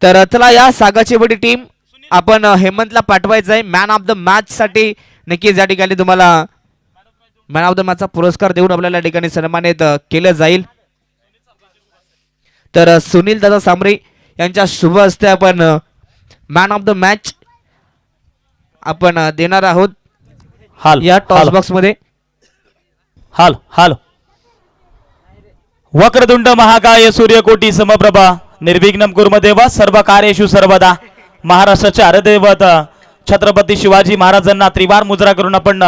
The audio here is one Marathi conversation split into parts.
तर चला या सागाची बडी टीम आपण हेमंतला पाठवायचं आहे मॅन ऑफ द मॅच साठी. नक्कीच या ठिकाणी तुम्हाला मॅन ऑफ द मॅचचा पुरस्कार देऊन आपल्याला या ठिकाणी सन्मानित केलं जाईल. तर सुनील दादा सांबरे यांच्या शुभ हस्ते आपण मॅन ऑफ द मॅच आपण देणार आहोत हाल या टॉस बॉक्स मध्ये. हाल हाल वक्रतुंड महाकाय सूर्यकोटी समप्रभा निर्विघ्नं कुर्मदेव सर्व कार्येषु सर्वदा. महाराष्ट्राचे आराध्यदैवत छत्रपती शिवाजी महाराजांना त्रिवार मुजरा करून आपण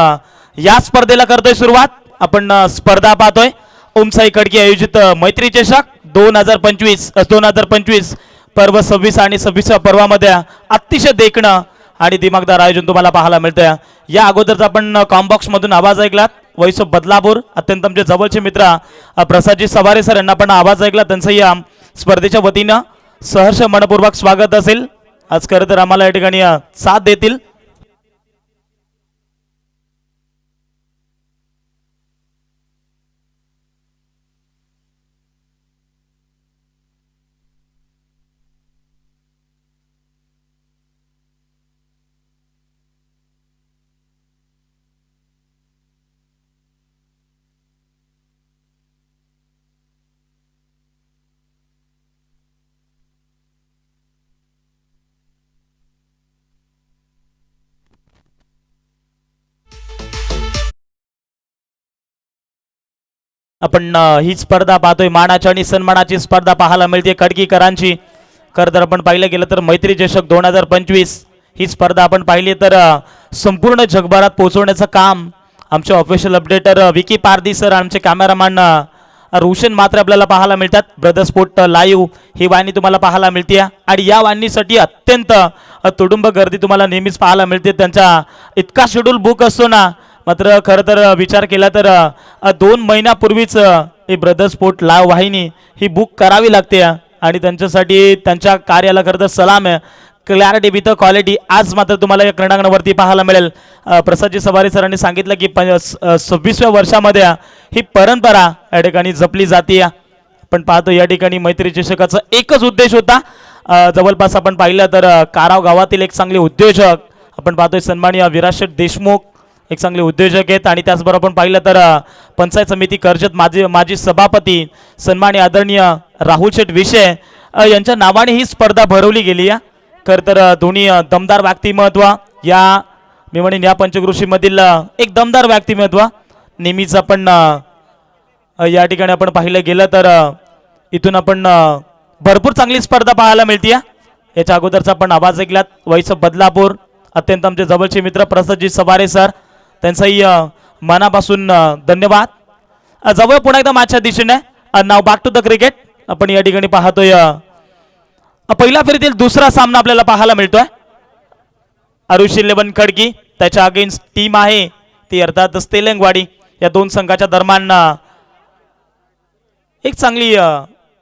या स्पर्धेला करतोय सुरुवात. आपण स्पर्धा पाहतोय ओमसाई खडकी आयोजित मैत्री चषक 2025 पर्व 26 आणि 26व्या पर्वामध्ये अतिशय देखणं आणि दिमागदार आयोजन तुम्हाला पाहायला मिळतंय. या अगोदरच आपण कॉम्बॉक्स मधून आवाज ऐकलात वैसो बदलापूर अत्यंत आमचे जवळचे मित्र प्रसादजी सवारे सर यांना पण आवाज ऐकला. त्यांचं या स्पर्धेच्या वतीनं सहर्ष मनपूर्वक स्वागत असेल. आज खरं तर आम्हाला या ठिकाणी साथ देतील. आपण ही स्पर्धा पाहतोय मानाची आणि सन्मानाची स्पर्धा पाहायला मिळते खडकीकरांची. खरं तर आपण पाहिलं गेलं तर मैत्री चषक 2025 ही स्पर्धा आपण पाहिली तर संपूर्ण जगभरात पोहोचवण्याचं काम आमचे official updater Vicky Pardi sir, आमचे कॅमेरामॅन रोशन मात्र आपल्याला पाहायला मिळतात. ब्रदर स्पोर्ट लाईव्ह ही वाहिनी तुम्हाला पाहायला मिळते आणि या वाहिनीसाठी अत्यंत तुडुंब गर्दी तुम्हाला नेहमीच पाहायला मिळते. त्यांचा इतका शेड्यूल बुक असतो ना, मात्र खरं तर विचार केला तर 2 महिन्यापूर्वीच ही ब्रदर स्पोर्ट लाईव्ह वाहिनी ही बुक करावी लागते आणि त्यांच्यासाठी त्यांच्या कार्याला खरं तर सलाम आहे. क्लॅरिटी विथ क्वालिटी आज मात्र तुम्हाला या क्रीडांगणावरती पाहायला मिळेल. प्रसादजी सवारी सरांनी सांगितलं की 26व्या वर्षामध्ये ही परंपरा या ठिकाणी जपली जाते. आपण पाहतो या ठिकाणी मैत्री चषकाचा एकच उद्देश होता. जवळपास आपण पाहिलं तर काराव गावातील एक चांगले उद्योजक आपण पाहतोय सन्माननीय विराज देशमुख एक चांगले उद्योजक आहेत आणि त्याचबरोबर आपण पाहिलं तर पंचायत समिती कर्जत माजी सभापती सन्माननीय आदरणीय राहुल शेठ विषय यांच्या नावाने ही स्पर्धा भरवली गेली आहे. खरं तर दोन्ही दमदार व्यक्तिमत्व या मी म्हणेन या पंचकृषीमधील एक दमदार व्यक्तिमत्व नेहमीच आपण या ठिकाणी आपण पाहिलं गेलं तर इथून आपण भरपूर चांगली स्पर्धा पाहायला मिळते. याच्या अगोदरचा आपण आवाज ऐकलात वैस बदलापूर अत्यंत आमचे जवळचे मित्र प्रसादजी सवारे सर, त्यांचाही मनापासून धन्यवाद. जवळ पुन्हा एकदा माझ्या दिशेने नाव बॅक टू द क्रिकेट. आपण या ठिकाणी पाहतोय पहिल्या फेरीतील दुसरा सामना आपल्याला पाहायला मिळतोय. आरुष 11 खडकी त्याच्या अगेन्स्ट टीम आहे ती अर्थातच तेलंगवाडी. या दोन संघाच्या दरम्यान एक चांगली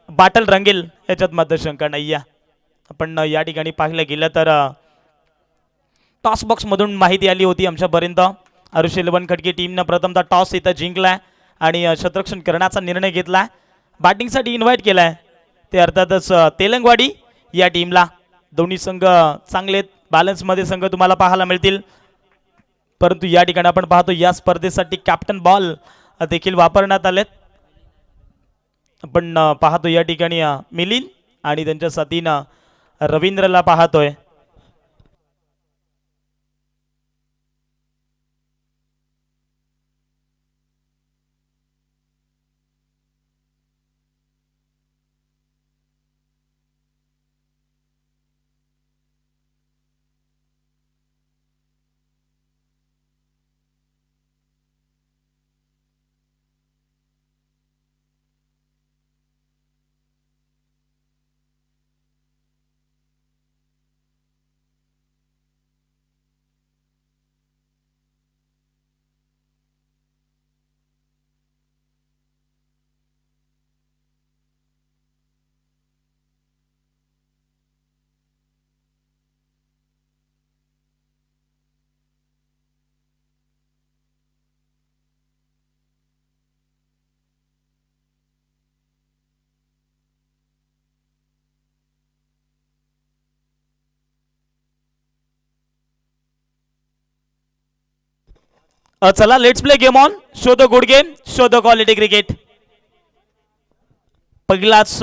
बाटल रंगेल याच्यात मात्र शंका नाही. आपण या ठिकाणी पाहिलं गेलं तर टॉस बॉक्स मधून माहिती आली होती आमच्यापर्यंत. आरुष 11 खडकी टीमनं प्रथमतः टॉस इथं जिंकलाय आणि क्षेत्ररक्षण करण्याचा निर्णय घेतलाय. बॅटिंगसाठी इन्व्हाइट केलाय ते अर्थातच तेलंगवाडी या टीमला. दोन्ही संघ चांगले बॅलन्समध्ये संघ तुम्हाला पाहायला मिळतील. परंतु या ठिकाणी आपण पाहतो या स्पर्धेसाठी कॅप्टन बॉल देखील वापरण्यात आलेत. आपण पाहतो या ठिकाणी मिलिंद आणि त्यांच्या साथीनं रवींद्रला पाहतोय. चला let's play game on. Show the good game, show the quality cricket. पहिलाच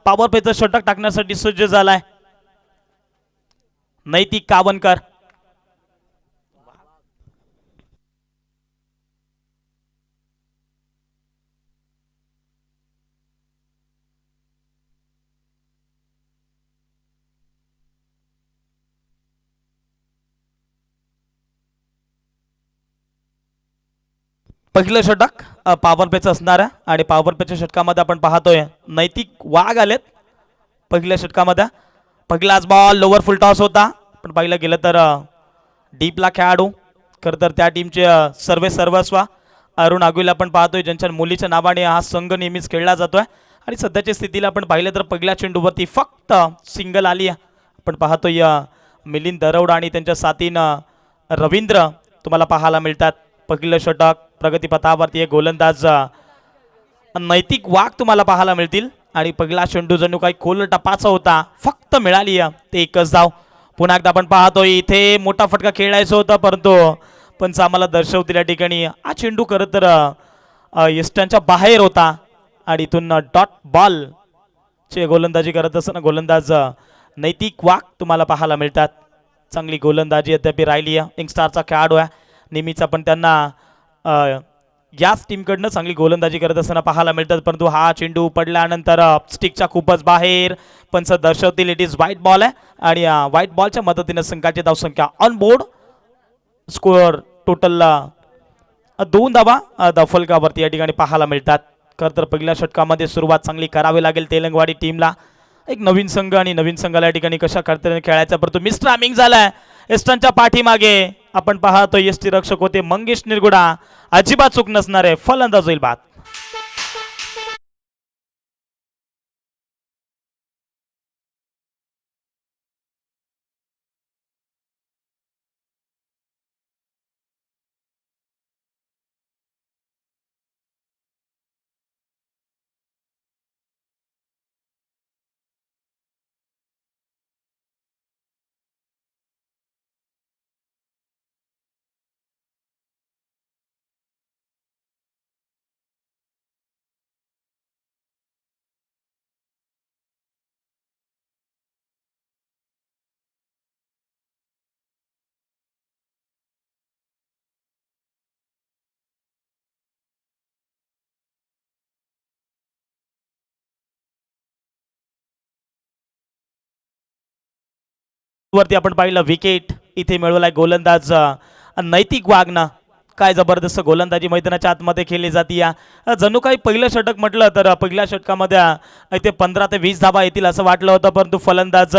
पॉवर प्लेचं षटक टाकण्यासाठी सज्ज झालाय नैतिक कावनकर. पहिलं षटक पॉवर प्लेचं असणार आहे आणि पॉवर प्लेच्या षटकामध्ये आपण पाहतोय नैतिक वाघ आलेत पहिल्या षटकामध्ये. पहिलाच बॉल लोअर फुल टॉस होता, पण पाहिलं गेलं तर डीपला खेळाडू खरं तर त्या टीमचे सर्वस्व अरुण आगुल आपण पाहतोय, ज्यांच्या मुलीच्या नावाने हा संघ नेहमीच खेळला जातोय. आणि सध्याच्या स्थितीला आपण पाहिलं तर पहिल्या चेंडूवरती फक्त सिंगल आली आहे. आपण पाहतोय मिलिंद दरवडा आणि त्यांच्या साथीनं रवींद्र तुम्हाला पाहायला मिळतात. पहिलं षटक प्रगतीपथावरती एक गोलंदाज नैतिक वाघ तुम्हाला पाहायला मिळतील. आणि पहिला चेंडू जणू काही खोल टपाचा होता, फक्त मिळाली ते एकच धाव. पुन्हा एकदा आपण पाहतोय इथे मोठा फटका खेळायचा होता, परंतु पंच आम्हाला दर्शवतील या ठिकाणी हा चेंडू खरं तर यष्टांच्या बाहेर होता आणि इथून डॉट बॉल चे गोलंदाजी करत असताना गोलंदाज नैतिक वाघ तुम्हाला पाहायला मिळतात. चांगली गोलंदाजी अद्याप राहिली आहे. यंगस्टारचा खेळाडू आहे नेहमीच, आपण त्यांना याच टीमकडनं चांगली गोलंदाजी करत असताना पाहायला मिळतात. परंतु हा चेंडू पडल्यानंतर स्टिकच्या खूपच बाहेर पंच दर्शवतील इट इज व्हाईट बॉल आहे. आणि व्हाईट बॉलच्या मदतीने संघाची धावसंख्या ऑन बोर्ड स्कोअर टोटल 2 धावा दफलकावरती या ठिकाणी पाहायला मिळतात. खरं तर पहिल्या षटकामध्ये सुरुवात चांगली करावी लागेल तेलंगवाडी टीमला. एक नवीन संघ आणि नवीन संघाला या ठिकाणी कशा करते खेळायचा, परंतु मिस्टर आमिंग झालाय एस्टांच्या पाठीमागे. आपण पाहतो एसटी रक्षक होते मंगेश निरगुडा, अजिबात चूक नसणार आहे, फलंदाज होईल बाद. वरती आपण पाहिलं विकेट इथे मिळवलाय गोलंदाज नैतिक वाघना. काय जबरदस्त गोलंदाजी मैदानाच्या आतमध्ये खेळली जाते. जणू काही पहिलं षटक म्हटलं तर पहिल्या षटकामध्ये इथे 15 ते 20 धावा येतील असं वाटलं होतं, परंतु फलंदाज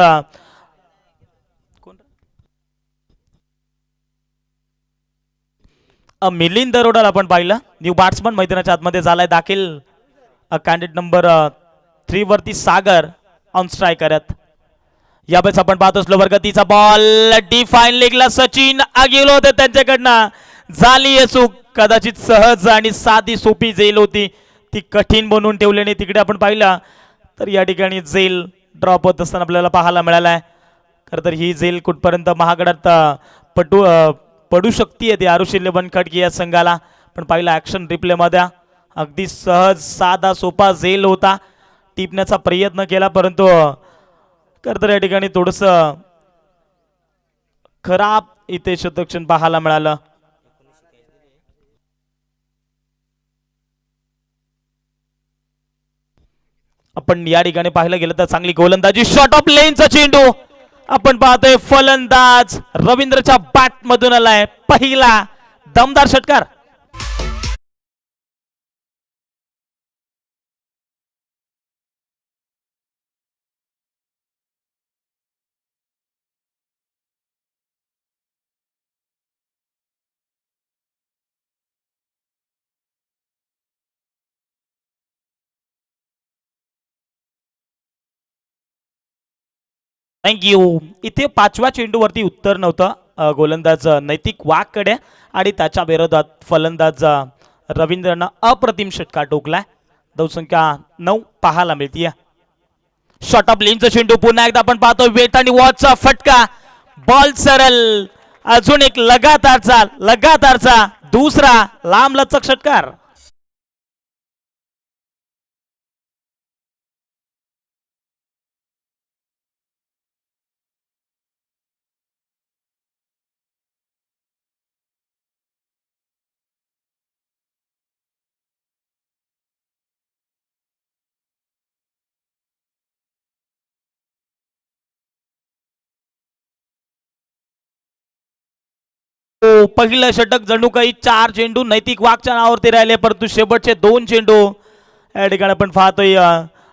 मिलिंद दरोडाला आपण पाहिलं न्यू बॅट्समन मैदानाच्या आतमध्ये झालाय दाखल. कॅन्डिडेट नंबर 3 वरती सागर ऑन स्ट्राईक करत. यावेळेस आपण पाहतो स्लोवर गतीचा बॉल डिफाईन लेगला सचिन आगेलो होते त्यांच्याकडनं. झाली चूक, कदाचित सहज आणि साधी सोपी जेल होती ती कठीण बनवून ठेवल्याने तिकडे आपण पाहिलं तर या ठिकाणी जेल ड्रॉप होत असताना आपल्याला पाहायला मिळालाय. खरं तर ही जेल कुठपर्यंत महागडात पडू शकते ते आरुषी 11 खडकी या संघाला. पण पाहिलं ऍक्शन रिप्ले मध्ये अगदी सहज साधा सोपा जेल होता, टिपण्याचा प्रयत्न केला, परंतु खरं तर या ठिकाणी थोडस खराब इथे शतक्षण पाहायला मिळालं. आपण या ठिकाणी पाहायला गेलं तर चांगली गोलंदाजी, शॉट ऑफ लेनचा चेंडू आपण पाहतोय फलंदाज रवींद्रच्या बॅट मधून आलाय पहिला दमदार षटकार. थँक्यू. इथे 5व्या चेंडूवरती उत्तर नव्हतं गोलंदाज नैतिक वाघकडे आणि त्याच्या विरोधात फलंदाज रवींद्रनं अप्रतिम षटकार टोकलाय. धावसंख्या 9 पाहायला मिळतीये. शॉट ऑफ लेनचा चेंडू पुन्हा एकदा आपण पाहतो वेट आणि वॉचचा फटका, बॉल सरळ, अजून एक लगातारचा दुसरा लांब लचक षटकार. पहिलं षटक जणू काही 4 चेंडू नैतिक वाघच्या नावावरती राहिले, परंतु शेवटचे 2 चेंडू या ठिकाणी आपण पाहतोय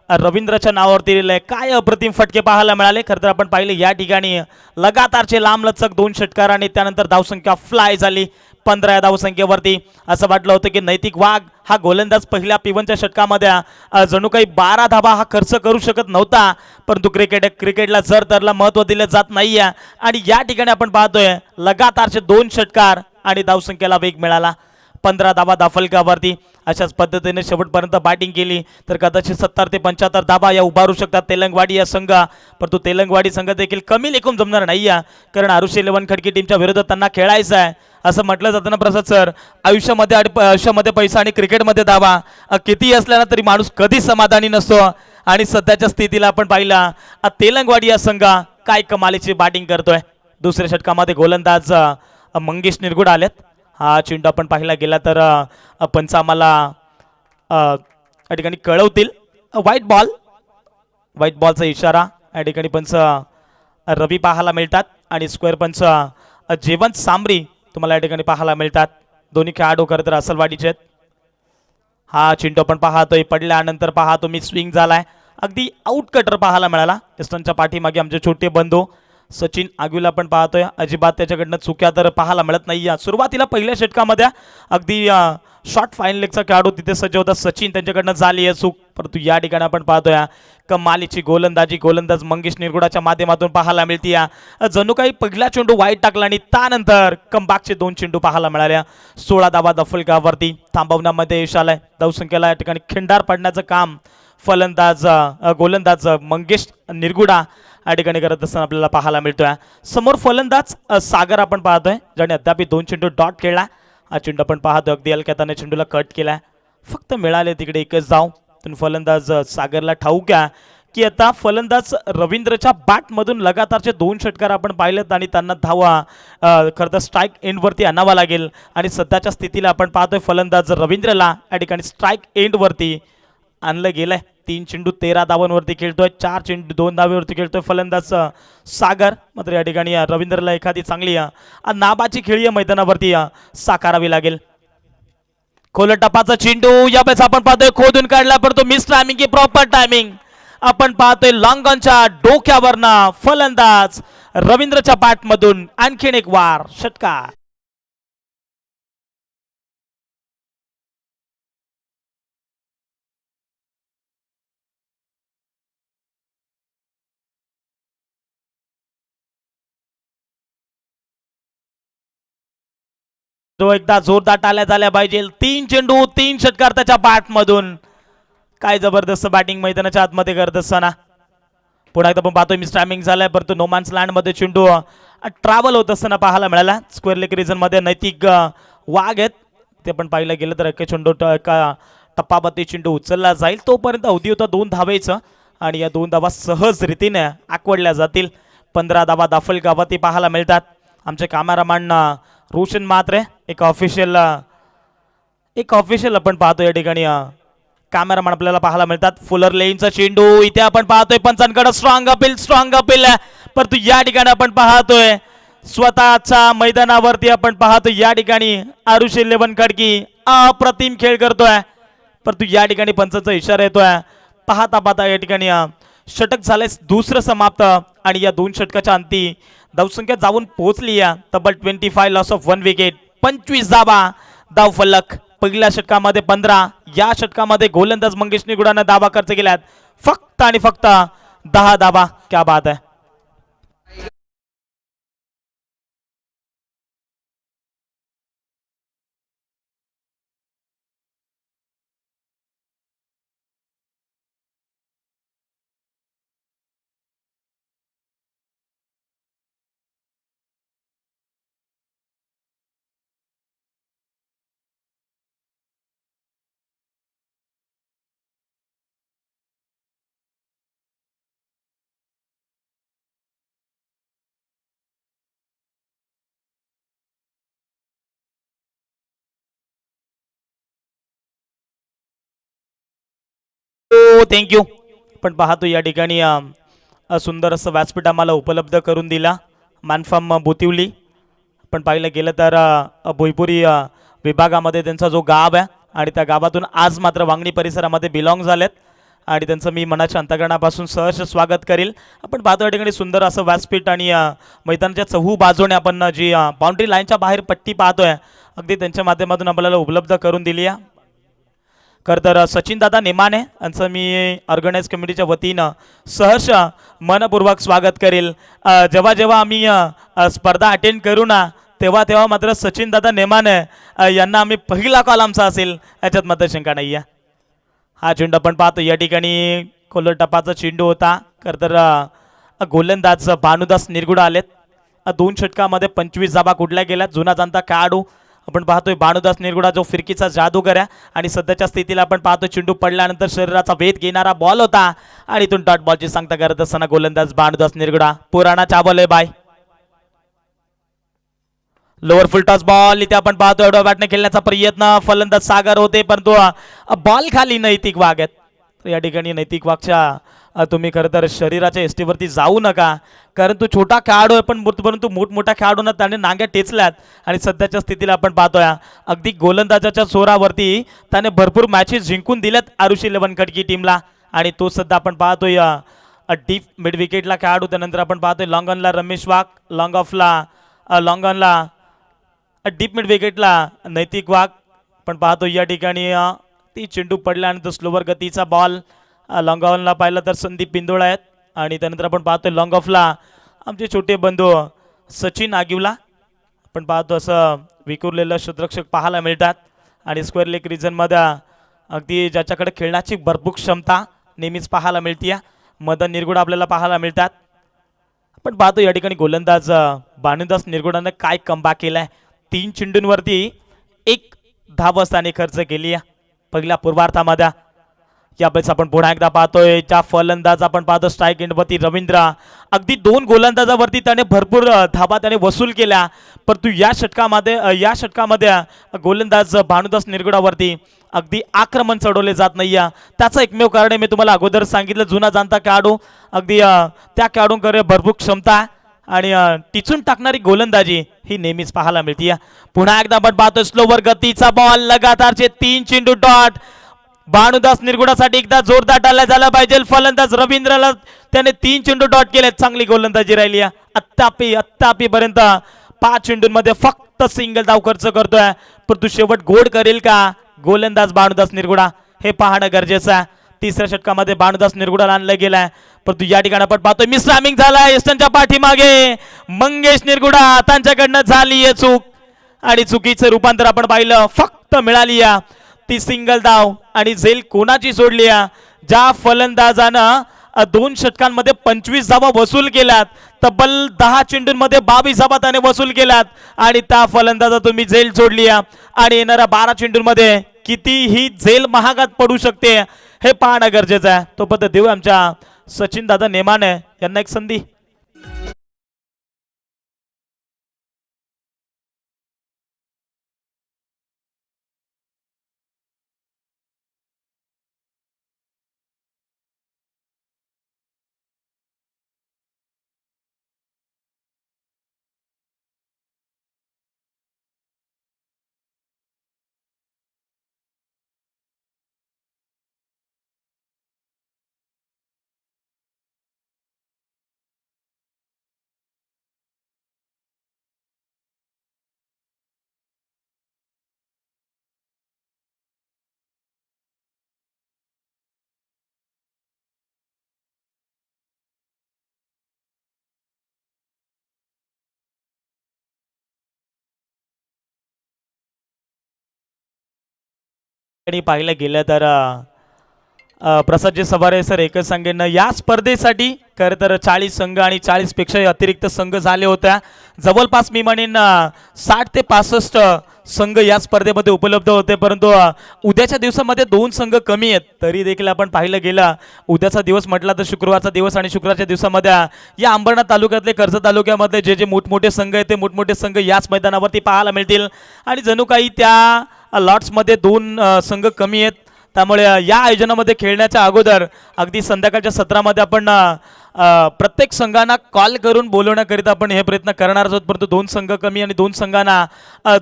रवींद्रच्या नावावरती दिलेले. काय अप्रतिम फटके पाहायला मिळाले. खरं तर आपण पाहिले या ठिकाणी लगातारचे लांबलचक 2 षटकार आणि त्यानंतर धावसंख्या फ्लाय झाली 15 या धावसंख्येवरती. असं वाटलं होतं की नैतिक वाघ हा गोलंदाज पहिल्या P1च्या षटकामध्ये जणू काही 12 धावा हा खर्च करू शकत नव्हता, परंतु क्रिकेटला जर तरला महत्त्व दिलं जात नाहीये आणि या ठिकाणी आपण पाहतोय लगातारचे 2 षटकार आणि धावसंख्येला वेग मिळाला. 15 धावा धाफलकावरती. अशाच पद्धतीने शेवटपर्यंत बॅटिंग केली तर कदाचित 70 ते 75 धावा या उभारू शकतात तेलंगवाडी या संघ. परंतु तेलंगवाडी संघ देखील कमी लेखून जमणार नाही आहे, कारण आरुषी 11 खडकी टीमच्या विरोधात त्यांना खेळायचं आहे. असं म्हटलं जातं ना प्रसाद सर, आयुष्यामध्ये पैसा आणि क्रिकेटमध्ये धावा किती असल्यानं तरी माणूस कधी समाधानी नसतो. आणि सध्याच्या स्थितीला आपण पाहिला तेलंगवाडी या संघ काय कमालीची बॅटिंग करतोय. दुसऱ्या षटकामध्ये गोलंदाज मंगेश निरगुड आलेत. हा चेंडू आपण पाहिला गेला तर पंच आम्हाला या ठिकाणी कळवतील व्हाईट बॉलचा इशारा या ठिकाणी पंच रवी पाहायला मिळतात आणि स्क्वेअर पंच जेवंत सांबरी तुम्हाला या ठिकाणी पाहायला मिळतात. दोन्ही खेळाडू खरं तर असलवाडीचे आहेत. हा चेंडू आपण पाहतोय पडल्यानंतर पाहतो मी स्विंग झालाय, अगदी आउट कटर पाहायला मिळाला. इस्टनच्या पाठीमागे आमचे छोटे बंधू सचिन आगुला आपण पाहतोय, अजिबात त्याच्याकडनं चुक्या तर पाहायला मिळत नाही. सुरुवातीला पहिल्या षटकामध्ये अगदी शॉर्ट फाईन लेगचा खेळाडू तिथे सज्ज होता सचिन, त्यांच्याकडनं झाली आहे चूक. परंतु या ठिकाणी आपण पाहतोय कमालीची गोलंदाज मंगेश निरगुडाच्या माध्यमातून पाहायला मिळते. जणू काही पहिला चेंडू वाईट टाकला आणि त्यानंतर कमबॅकचे 2 चेंडू पाहायला मिळाल्या. 16 धावा दफलकावरती थांबवण्यामध्ये यश आलंय. धावसंख्येला या ठिकाणी खिंडार पडण्याचं काम गोलंदाज मंगेश निरगुडा या ठिकाणी करत असताना आपल्याला पाहायला मिळतोय. समोर फलंदाज सागर आपण पाहतोय, ज्याने अद्याप 2 चेंडू डॉट खेळला. हा चेंडू आपण पाहतोय अगदी हलक्या त्याने चेंडूला कट केलाय, फक्त मिळाले तिकडे एकच धाव. पण फलंदाज सागरला ठाऊक आहे की आता फलंदाज रवींद्रच्या बॅटमधून लगातारचे 2 षटकार आपण पाहिलेत आणि त्यांना धावा खरं तर स्ट्राईक एंडवरती आणावा लागेल. आणि सध्याच्या स्थितीला आपण पाहतोय फलंदाज रवींद्रला या ठिकाणी स्ट्राईक एंडवरती आणलं गेलंय. 3 चेंडू 13 धावांवरती खेळतोय, 4 चेंडू 2 धावेवरती खेळतोय फलंदाज सागर. मात्र या ठिकाणी रवींद्रला एखादी चांगली नाबाची खेळी मैदानावरती साकारावी लागेल. खोल टपाचा चेंडू यावेळेस आपण पाहतोय खोदून काढला, परंतु मिस टायमिंग की प्रॉपर टायमिंग. आपण पाहतोय लॉंगॉनच्या डोक्यावरनं फलंदाज रवींद्रच्या बॅटमधून आणखीन एक वार षटकार. तो एकदा जोरदार टाळ्या झाल्या पाहिजे. 3 चेंडू 3 षटकार त्याच्या बॅटमधून. काय जबरदस्त बॅटिंग मैदानाच्या आतमध्ये करत असताना पुन्हा एकदा आपण पाहतोय मिस टायमिंग झालाय, परंतु नोमॅन्स लँड मध्ये चेंडू ट्रॅव्हल होत असताना पाहायला मिळाला. स्क्वेअर लेग रिजन मध्ये नैतिक वाघ आहेत, ते पण पाहिलं गेलं तर एक चेंडू एका टप्पावरती चेंडू उचलला जाईल तोपर्यंत अवधी होता 2 धावेचं आणि या 2 धावा सहज रीतीने आकवडल्या जातील. 15 धावा दाफलकावरती पाहायला मिळतात. आमचे कॅमेरामॅन रोशन मात्रे एक ऑफिशियल आपण पाहतो या ठिकाणी कॅमेरामॅन आपल्याला पाहायला मिळतात. फुलर लेनचा चेंडू इथे आपण पाहतोय पंचांकडे स्ट्रॉंग अपील परंतु या ठिकाणी आपण पाहतोय स्वतःच्या मैदानावरती आपण पाहतोय या ठिकाणी आरुषी 11 खडकी अप्रतिम खेळ करतोय, परंतु या ठिकाणी पंचांचा इशारा येतोय. पाहता या ठिकाणी षटक झाले दुसरं समाप्त आणि या 2 षटकाच्या अंती धावसंख्या जाऊन पोहोचली आहे तब्बल 25 लॉस ऑफ 1 विकेट. 25 धावा धाव फलक. पहिल्या षटकामध्ये 15, या षटकामध्ये गोलंदाज मंगेश निगुडानं धावा खर्च केल्यात फक्त आणि फक्त 10 धावा. क्या बात आहे. थँक्यू. पण पाहतो या ठिकाणी सुंदर असं व्यासपीठ आम्हाला उपलब्ध करून दिला मानफार्म बोतिवली. पण पाहिलं गेलं तर भोईपुरी विभागामध्ये त्यांचा जो गाव आहे आणि त्या गावातून आज मात्र वांगणी परिसरामध्ये बिलॉंग झालेत आणि त्यांचं मी मनाच्या अंतकरणापासून सहर्ष स्वागत करेल. आपण पाहतो या ठिकाणी सुंदर असं व्यासपीठ आणि मैदानाच्या चहू बाजूने आपण जी बाउंड्री लाईनच्या बाहेर पट्टी पाहतोय अगदी त्यांच्या माध्यमातून आपल्याला उपलब्ध करून दिली आहे. खरं तर सचिनदादा नेमाने यांचं मी ऑर्गनाईज कमिटीच्या वतीनं सहर्ष मनपूर्वक स्वागत करेल. जेव्हा जेव्हा आम्ही स्पर्धा अटेंड करू ना तेव्हा तेव्हा मात्र सचिनदादा नेमाने यांना आम्ही पहिला कॉल आमचा असेल याच्यात मात्र शंका नाही आहे. हा चेंडू आपण पाहतो या ठिकाणी कोल्हट टपाचा चेंडू होता. खरं तर गोलंदाज भानुदास निरगुडा आलेत. 2 षटकामध्ये 25 धावा कुठल्या गेल्यात. जुना जाणता खेळाडू आपण पाहतोय भानुदास निरगुडा जो फिरकीचा जादूगर आहे आणि सध्याच्या स्थितीला आपण पाहतो चेंडू पडल्यानंतर शरीराचा वेध घेणारा बॉल होता आणि इथून डॉट बॉलची सांगता करत असताना गोलंदाज भानुदास निरगुडा पुराणा चाबल आहे बाय. लोअर फुल टॉस बॉल इथे आपण पाहतो एवढ्या बॅटने खेळण्याचा प्रयत्न फलंदाज सागर होते परंतु बॉल खाली नैतिक वाघ आहेत. तर या ठिकाणी नैतिक वाघच्या तुम्ही खरं तर शरीराच्या एसटीवरती जाऊ नका कारण तो छोटा खेळाडू आहे पण परंतु मोठमोठ्या खेळाडूंना त्याने नांग्या टेचल्यात आणि सध्याच्या स्थितीला आपण पाहतोय अगदी गोलंदाजाच्या जोरावरती त्याने भरपूर मॅचेस जिंकून दिल्यात आरुषी 11 खडकी टीमला आणि तो सध्या आपण पाहतोय डीप मिड विकेटला खेळाडू. त्यानंतर आपण पाहतोय लॉंग ऑनला रमेश वाघ, लॉंग ऑनला डीप मिड विकेटला नैतिक वाघ. पण पाहतो या ठिकाणी ती चेंडू पडल्यानंतर स्लोवर गतीचा बॉल लॉंग ऑनला पाहिलं तर संदीप पिंदोळा आहेत आणि त्यानंतर आपण पाहतोय लॉंग ऑफला आमचे छोटे बंधू सचिन आगिवला. आपण पाहतो असं विखुरलेलं क्षेत्ररक्षक पाहायला मिळतात आणि स्क्वेअर लेग रिजनमध्ये अगदी ज्याच्याकडे खेळण्याची भरपूर क्षमता नेहमीच पाहायला मिळते मदन निरगुडा आपल्याला पाहायला मिळतात. आपण पाहतो या ठिकाणी गोलंदाज भानुदास निरगुडाने काय कमबॅक केलाय. 3 चेंडूंवरती 1 धाव त्याने खर्च केली आहे पहिल्या पूर्वार्धामध्ये. यावेळेस आपण पुन्हा एकदा पाहतोय ज्या फलंदाज आपण पाहतो स्ट्राईक एंडवरती रवींद्र अगदी 2 गोलंदाजावरती त्याने भरपूर धाबा त्याने वसूल केल्या परंतु या षटकामध्ये गोलंदाज भानुदास निरगुडावरती अगदी आक्रमण चढवले जात नाही. त्याचं एकमेव कारण मी तुम्हाला अगोदर सांगितलं जुना जाणता खेळाडू अगदी त्या खेळाडूंकडे भरपूर क्षमता आणि टिचून टाकणारी गोलंदाजी ही नेहमीच पाहायला मिळते. पुन्हा एकदा आपण पाहतो स्लोवर गतीचा बॉल लगातारचे 3 चेंडू डॉट. भानुदास निरगुडासाठी एकदा जोरदार टाळ्या झाला पाहिजे. फलंदाज रवींद्रला त्याने 3 चेंडू डॉट केले. चांगली गोलंदाजी राहिली आत्तापर्यंत 5 चेंडूंमध्ये फक्त सिंगल धाव खर्च करतोय परंतु शेवट गोड करेल का गोलंदाज भानुदास निरगुडा हे पाहणं गरजेचं आहे. 3ऱ्या षटकामध्ये भानुदास निरगुडाला आणलं गेलाय परंतु या ठिकाणी आपण पाहतोय मिसलामिंग झालाय एस्टनच्या पाठीमागे मंगेश निरगुडा त्यांच्याकडनं झाली आहे चूक आणि चुकीचं रूपांतर आपण पाहिलं. फक्त मिळाली ती सिंगल धाव आणि झेल कोणाची सोडली ज्या फलंदाजानं 2 षटकांमध्ये 25 धावा वसूल केल्यात तब्बल 10 चेंडूंमध्ये 22 धावा त्याने वसूल केल्यात आणि त्या फलंदाजा तुम्ही झेल सोडली आणि येणाऱ्या 12 चेंडूंमध्ये कितीही झेल महागात पडू शकते हे पाहणं गरजेचं आहे. तो पद्धत देऊ आमच्या सचिन दादा नेमाने यांना एक संधी. पाहिलं गेलं तर प्रसादजी सवारे सर एकच सांगेन या स्पर्धेसाठी खरं तर 40 संघ आणि 40 पेक्षा अतिरिक्त संघ झाले होत्या. जवळपास मी म्हणेन 60 ते 65 संघ या स्पर्धेमध्ये उपलब्ध होते परंतु उद्याच्या दिवसामध्ये 2 संघ कमी आहेत. तरी देखील आपण पाहिलं गेलं उद्याचा दिवस म्हटला तर शुक्रवारचा दिवस आणि शुक्रवारच्या दिवसामध्ये या अंबरनाथ तालुक्यातले कर्जत तालुक्यामधले जे मोठमोठे संघ आहेत ते मोठमोठे संघ याच मैदानावरती पाहायला मिळतील आणि जणू काही त्या लॉट्समध्ये 2 संघ कमी आहेत त्यामुळे या आयोजनामध्ये खेळण्याच्या अगोदर अगदी संध्याकाळच्या सत्रामध्ये आपण प्रत्येक संघांना कॉल करून बोलवण्याकरिता आपण हे प्रयत्न करणार आहोत. परंतु 2 संघ कमी आणि 2 संघांना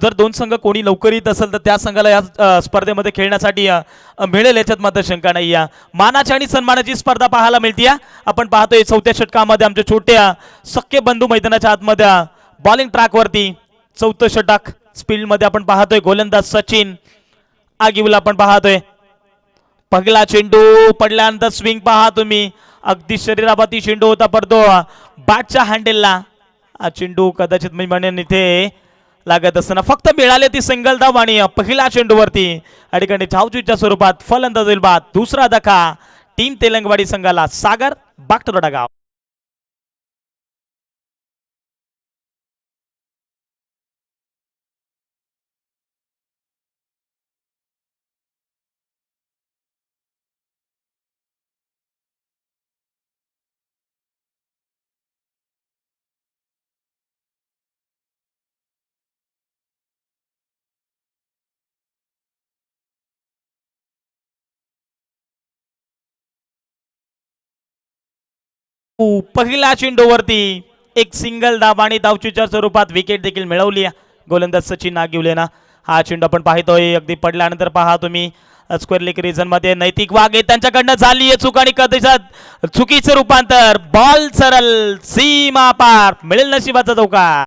जर 2 संघ कोणी लवकर येत असेल तर त्या संघाला या स्पर्धेमध्ये खेळण्यासाठी मिळेल याच्यात मात्र शंका नाही. या मानाची आणि सन्मानाची स्पर्धा पाहायला मिळते. आपण पाहतोय 4थ्या षटकामध्ये आमच्या छोट्या सख्खे बंधू मैदानाच्या आतमध्ये बॉलिंग ट्रॅकवरती 4थं षटक स्पीडमध्ये आपण पाहतोय गोलंदाज सचिन आगिवला आपण पाहतोय. पहिला चेंडू पडल्यानंतर स्विंग पहा तुम्ही, अगदी शरीराबाती चेंडू होता परंतु बॅटच्या हँडलला हा चेंडू कदाचित मी म्हणेन इथे लागत असताना फक्त मिळाले ती सिंगल धाव आणि पहिल्या चेंडूवरती अडीकडे धावचूच्या स्वरूपात फलंदाज होईल बाद. दुसरा धक्का टीम तेलंगवाडी संघाला. सागर बागटरोडा गाव. पहिल्या चेंडूवरती एक सिंगल धाव आणि धावचूच्या स्वरूपात विकेट देखील मिळवली गोलंदाज सचिन नागिवलेना. हा चेंडू आपण पाहतोय अगदी पडल्यानंतर पहा तुम्ही स्क्वेअर लेग रिजन मध्ये नैतिक वाघ त्यांच्याकडनं झाली आहे चूक आणि कदाचित चुकीचं रूपांतर. बॉल सरळ सीमा पार, मिळेल नशिबाचा धोका.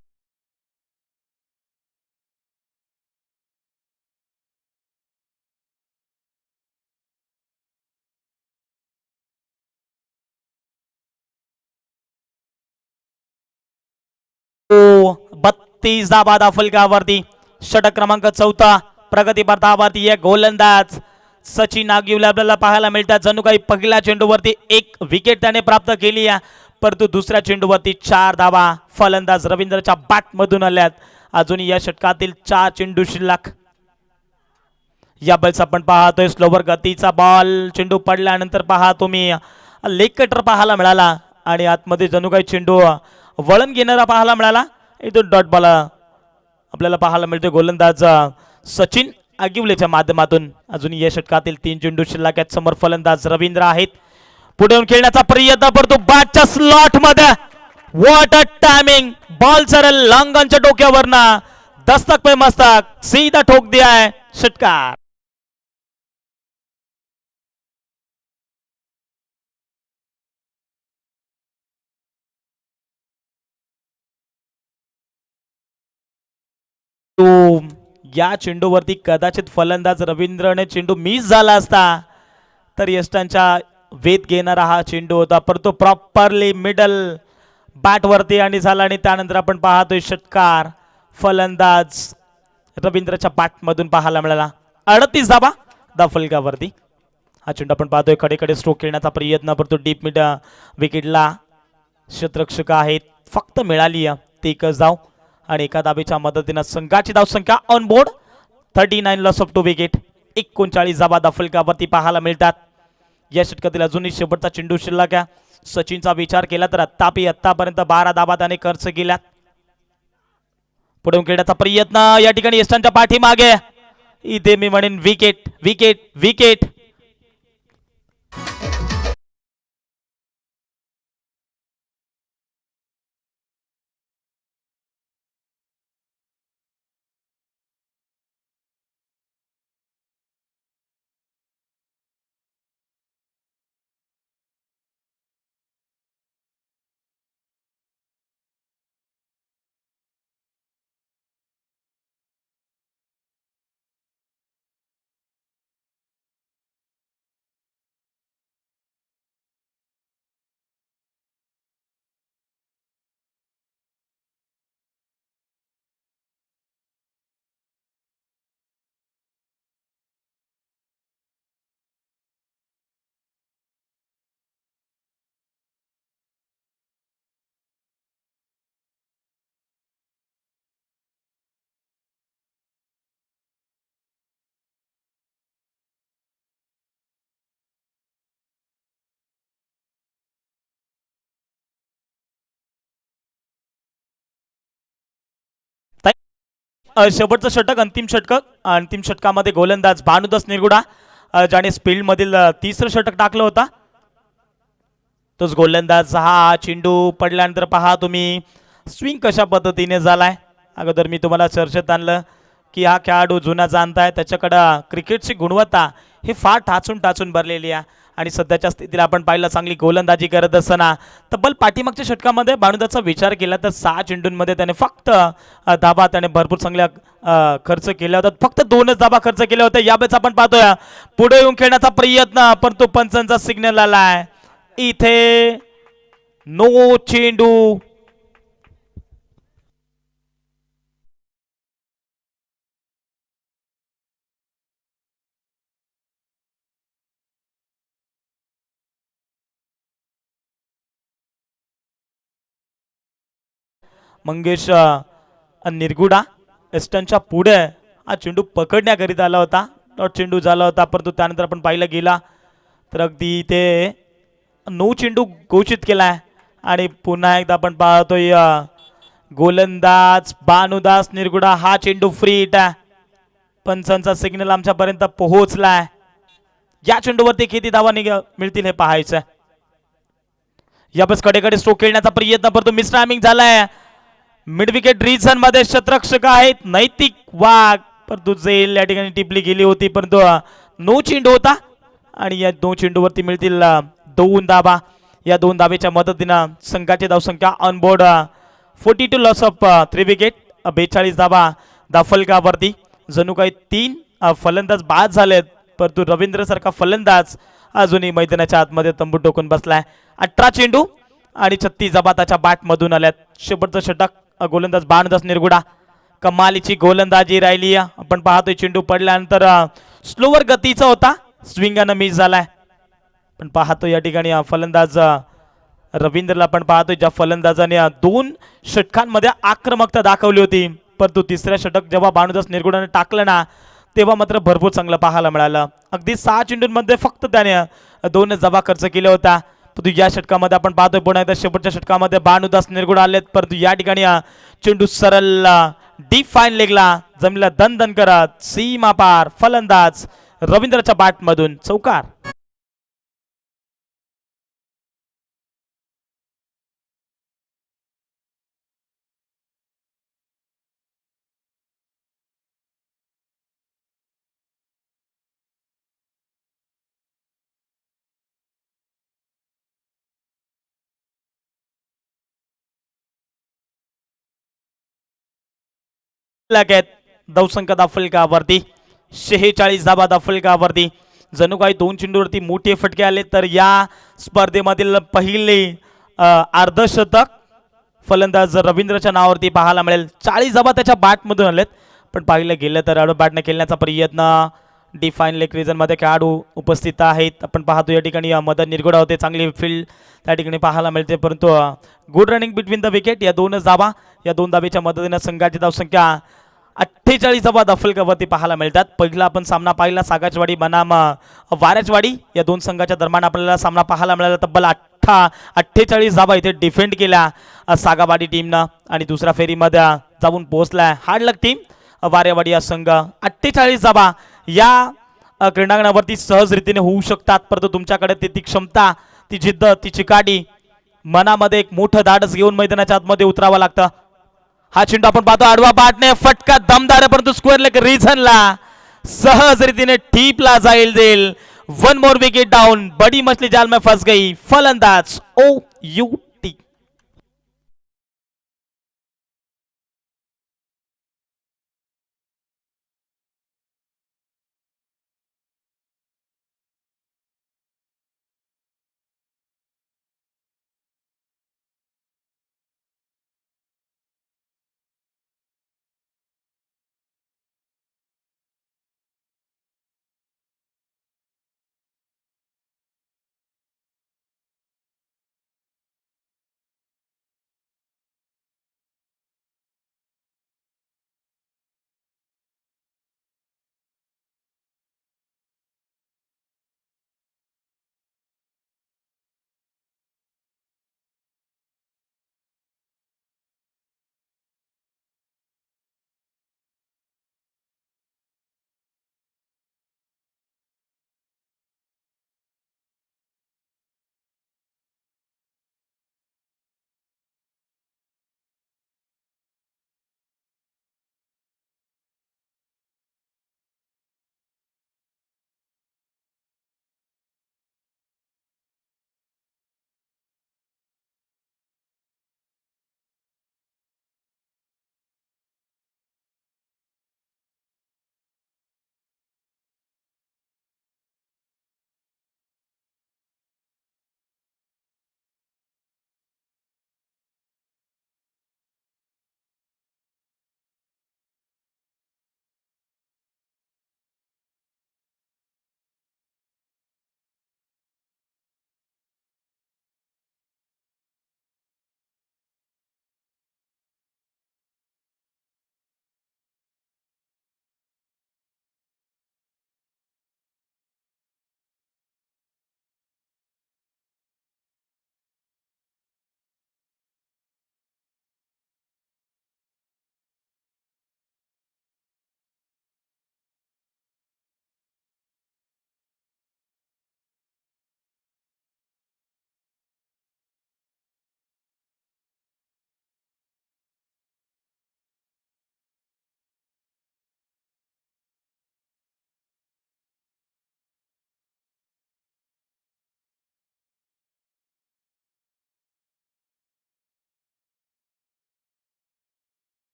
ओ 32 धाबा फलकावरती षटक क्रमांक 4 प्रगती पथावरती एक गोलंदाज सचिन नागिवले आपल्याला पाहायला मिळतात. जणू काही पहिल्या चेंडूवरती एक विकेट त्याने प्राप्त केली आहे परंतु दुसऱ्या चेंडूवरती 4 धावा फलंदाज रवींद्रच्या बॅट मधून आल्यात. अजून या षटकातील 4 चेंडू शिल्लक. या बॉल्स आपण पाहतोय स्लोवर गतीचा बॉल. चेंडू पडल्यानंतर पहा तुम्ही लेग कटर पाहायला मिळाला आणि आतमध्ये जणू काही चेंडू वळण घेणारा पाहायला मिळाला. इथून डॉट बॉल आपल्याला पाहायला मिळते गोलंदाज सचिन आगिवलेच्या माध्यमातून. अजून या षटकातील 3 चेंडू शिल्लक आहेत. समोर फलंदाज रवींद्र आहेत. पुढे येऊन खेळण्याचा प्रयत्न करतो बॅटच्या स्लॉट मध्ये. What a timing. बॉल सरळ लांगांच्या डोक्यावरना दस्तक पे मस्तक सीधा ठोक दिया है. षटकार. या चेंडूवरती कदाचित फलंदाज रवींद्रने चेंडू मिस झाला असता तर यष्टांच्या वेध घेणारा हा चेंडू होता परंतु प्रॉपरली मिडल बॅट वरती आणि झाला आणि त्यानंतर आपण पाहतोय षटकार फलंदाज रवींद्रच्या बॅट मधून पाहायला मिळाला. 38 धाबा फलकावरती हा चेंडू आपण पाहतोय. कडे स्ट्रोक खेळण्याचा प्रयत्न परंतु डीप मिड विकेटला क्षेत्ररक्षक आहेत. फक्त मिळाली ती एकच धाव आणि एका धाबेच्या मदतीने संघाची धावसंख्या on board 39 loss of 2 wicket. 39 धाबा फलकावरती पाहायला मिळतात. या षटकातील अजूनही शेवटचा चेंडू शिल्लक आहे. सचिनचा विचार केला तर आतापर्यंत 12 धाबा त्याने खर्च केल्यात. पुढे खेळण्याचा प्रयत्न या ठिकाणी यष्टांच्या पाठीमागे. इथे मी म्हणेन विकेट विकेट विकेट. शेवटचं षटक अंतिम षटकामध्ये गोलंदाज भानुदास निरगुडा ज्याने स्पीड मधील तिसरं षटक टाकलं होता तोच गोलंदाज. हा चेंडू पडल्यानंतर पहा तुम्ही स्विंग कशा पद्धतीने झालाय. अगोदर मी तुम्हाला चर्चेत आणलं की हा खेळाडू जुना जाणता आहे, त्याच्याकडं क्रिकेटची गुणवत्ता ही फार टाचून टाचून भरलेली आहे आणि सध्याच्या स्थितीला आपण पाहिलं चांगली गोलंदाजी करत असताना तब्बल पाठीमागच्या षटकामध्ये भानुदाचा विचार केला तर 6 चेंडूंमध्ये त्याने फक्त धाबा त्याने भरपूर चांगल्या खर्च केला होता. फक्त 2च धाबा खर्च केले होते. यावेळेस आपण पाहतोय पुढे येऊन खेळण्याचा प्रयत्न परंतु पंचांचा सिग्नल आलाय इथे नो चेंडू. मंगेश निरगुडा एस्टनच्या पुढे हा चेंडू पकडण्याकरिता आला होता. डॉट चेंडू झाला होता परंतु त्यानंतर आपण पाहिलं गेला तर अगदी ते 9 चेंडू घोषित केलाय आणि पुन्हा एकदा आपण पाहतोय गोलंदाज भानुदास निरगुडा हा चेंडू फ्री हिट आहे. पंचांचा सिग्नल आमच्यापर्यंत पोहोचलाय. या चेंडूवरती किती धावा मिळतील हे पाहायचं. यावेळेस कडेकडे स्ट्रोक खेळण्याचा प्रयत्न परंतु मिस टायमिंग झालाय. मिड विकेट रिजन मध्ये शतरक्षक आहेत नैतिक वाघ परंतु जेल या ठिकाणी टिपली गेली होती परंतु 9 चेंडू होता आणि या 2 चेंडूवरती मिळतील 2 धाबा. या 2 धाबेच्या मदतीनं संघाची धावसंख्या on board 42 loss of 3 wicket 42 धाबा दाफलकावरती. जणू काही 3 फलंदाज बाद झालेत परंतु रवींद्र सारखा फलंदाज अजूनही मैदानाच्या आतमध्ये तंबू टोकून बसलाय. 18 चेंडू आणि 36 धाबा त्याच्या बॅट मधून आल्यात. शेवटचं षटक गोलंदाज भानुदास निरगुडा कमालीची गोलंदाजी राहिली. आपण पाहतोय चेंडू पडल्यानंतर स्लोवर गतीचा होता स्विंगानं मिस झालाय. पण पाहतो या ठिकाणी फलंदाज रवींद्रला पण पाहतोय ज्या फलंदाजाने 2 षटकांमध्ये आक्रमकता दाखवली होती परंतु तिसऱ्या षटक जेव्हा भानुदास निरगुडाने टाकलं ना तेव्हा मात्र भरपूर चांगलं पाहायला मिळालं. अगदी 6 चेंडूंमध्ये फक्त त्याने 2 धाबा खर्च केल्या होत्या. परंतु या षटकामध्ये आपण पाहतोय पुन्हा एकदा शेवटच्या षटकामध्ये भानुदास निरगुडा आलेत परंतु या ठिकाणी चेंडू सरळ डीप फाईन लेगला जमिनीला दन दन करत सीमा पार फलंदाज रवींद्रच्या बॅट मधून चौकार. धावसंख्या दाफलकावरती 46 धाबा दाफलकावरती. जणू काही 2 चेंडूवरती मोठे फटके आले तर या स्पर्धेमधील पहिले अर्धशतक फलंदाज रवींद्रच्या नावावरती पाहायला मिळेल. 40 धाबा त्याच्या बॅटमधून आलेत पण पाहिलं गेलं तर बॅटने खेळण्याचा प्रयत्न डिफाईन लेग रिजन मध्ये खेळाडू उपस्थित आहेत. आपण पाहतो या ठिकाणी मदन निरगुडा होते चांगली फील्ड त्या ठिकाणी पाहायला मिळते परंतु good running between the wicket. या 2 धाबा या 2 धाबेच्या मदतीने संघाची धावसंख्या 48 धाबा दाफलकावरती पाहायला मिळतात. पहिला आपण सामना पाहिला सागाचवाडी बनाम वाऱ्याचवाडी या 2 संघाच्या दरम्यान आपल्याला सामना पाहायला मिळाला. तब्बल 48 धाबा इथे डिफेंड केल्या सागावाडी टीमनं आणि दुसऱ्या फेरीमध्ये जाऊन पोहोचलाय हार्ड लक टीम वारेवाडी या संघ. 48 धाबा या क्रीडांगणावरती सहज रीतीने होऊ शकतात परंतु तुमच्याकडे ती क्षमता ती जिद्द ती चिकाटी मनामध्ये एक मोठं धाडस घेऊन मैदानाच्या आतमध्ये उतरावं लागतं. हा चेंडू आपण पाहतो आडवा बॅटने फटका दमदार आहे परंतु स्क्वेअर लेग रिझनला सहज रीतीने टीपला जाईल. 1 मोर विकेट डाउन. बड़ी मछली जाल में फंस गई. फलंदाज OU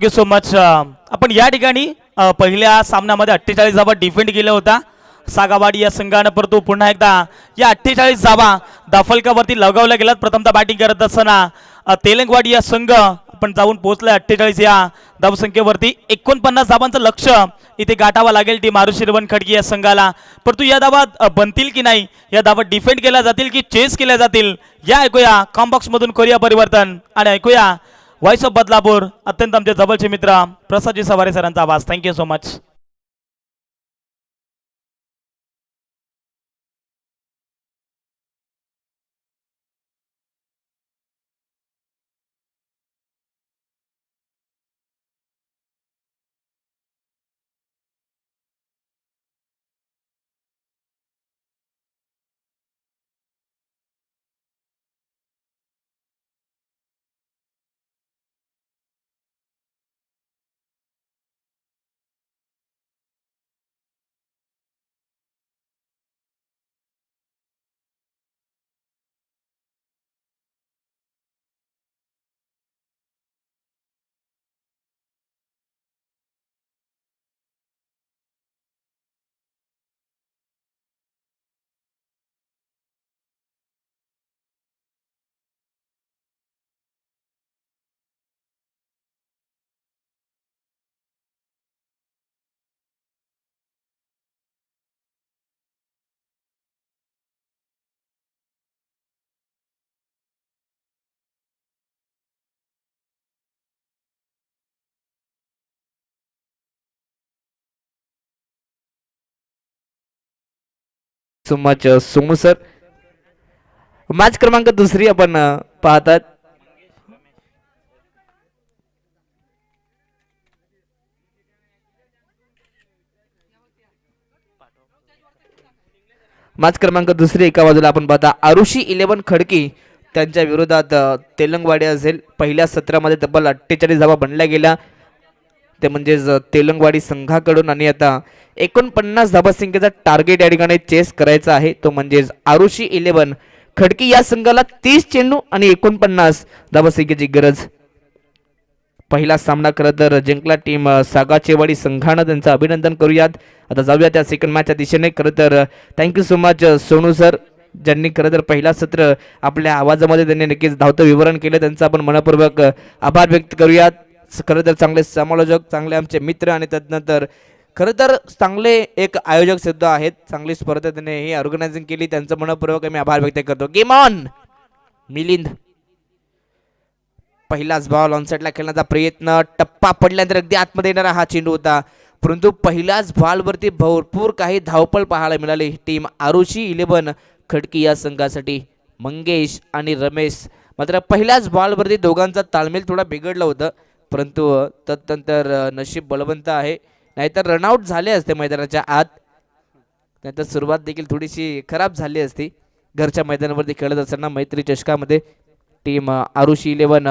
थँक्यू सो मच. आपण या ठिकाणी पहिल्या सामन्यामध्ये 48 धावा डिफेंड केला होता सागावाडी या संघानं, परंतु पुन्हा एकदा या 48 धावा दाफलकावरती लगावल्या गेल्यात. प्रथमतः बॅटिंग करत असताना तेलंगवाडी या संघ आपण जाऊन पोहोचलाय 48 या धावसंख्येवरती. 49 धावांचं लक्ष इथे गाठावं लागेल टीम आरुषी इलेव्हन खडकी या संघाला. परंतु या धावा बनतील की नाही, या धावा डिफेंड केल्या जातील की चेस केल्या जातील, या ऐकूया कॉम्बॉक्स मधून करूया परिवर्तन आणि ऐकूया व्हॉइस ऑफ बदलापूर अत्यंत आमचे जवळचे मित्र प्रसादजी सवारे सरांचा आवाज. Thank you so much. So much Somu sir. Match क्रमांक दुसरी आपण पाहतात. मॅच क्रमांक दुसरी एका बाजूला आपण पाहता आरुषी इलेव्हन खडकी त्यांच्या विरोधात तेलंगवाडी असेल. पहिल्या सत्रामध्ये तब्बल 48 धावा बनल्या गेल्या, ते म्हणजेच तेलंगवाडी संघाकडून. आणि आता 49 धाबासंख्येचा टार्गेट या ठिकाणी चेस करायचा आहे, तो म्हणजेच आरुषी इलेव्हन खडकी या संघाला 30 चेंडू आणि 49 धाबासंख्येची गरज. पहिला सामना खरं तर जिंकला टीम सागाचेवाडी संघानं, त्यांचं अभिनंदन करूयात. आता जाऊया त्या सेकंड मॅचच्या दिशेने. खरं तर thank you so much Sonu sir, ज्यांनी खरं तर पहिला सत्र आपल्या आवाजामध्ये त्यांनी नक्कीच धावतं विवरण केलं, त्यांचा आपण मनपूर्वक आभार व्यक्त करूयात. खरं तर चांगले समालोचक, चांगले आमचे मित्र आणि त्यानंतर खरं तर चांगले एक आयोजक सुद्धा आहेत. चांगली स्पर्धा त्यांनी ही ऑर्गनायझिंग केली, त्यांचं मनपूर्वक आम्ही आभार व्यक्त करतो. Game on Milind. पहिलाच बॉल ऑनसाइडला खेळण्याचा प्रयत्न, टप्पा पडल्यानंतर अगदी आतमध्ये येणारा हा चेंडू होता, परंतु पहिल्याच बॉलवरती भरपूर काही धावपळ पाहायला मिळाली टीम आरुषी इलेव्हन खडकी या संघासाठी. मंगेश आणि रमेश मात्र पहिल्याच बॉलवरती दोघांचा ताळमेळ थोडा बिघडला होता, परंतु तदनंतर नशीब बलवंत आहे, नाहीतर रनआउट झाले असते मैदानाच्या आत. नाहीतर सुरुवात देखील थोडीशी खराब झाली असती. घरच्या मैदानावरती खेळत असताना मैत्री चषकामध्ये टीम आरुषी इलेव्हन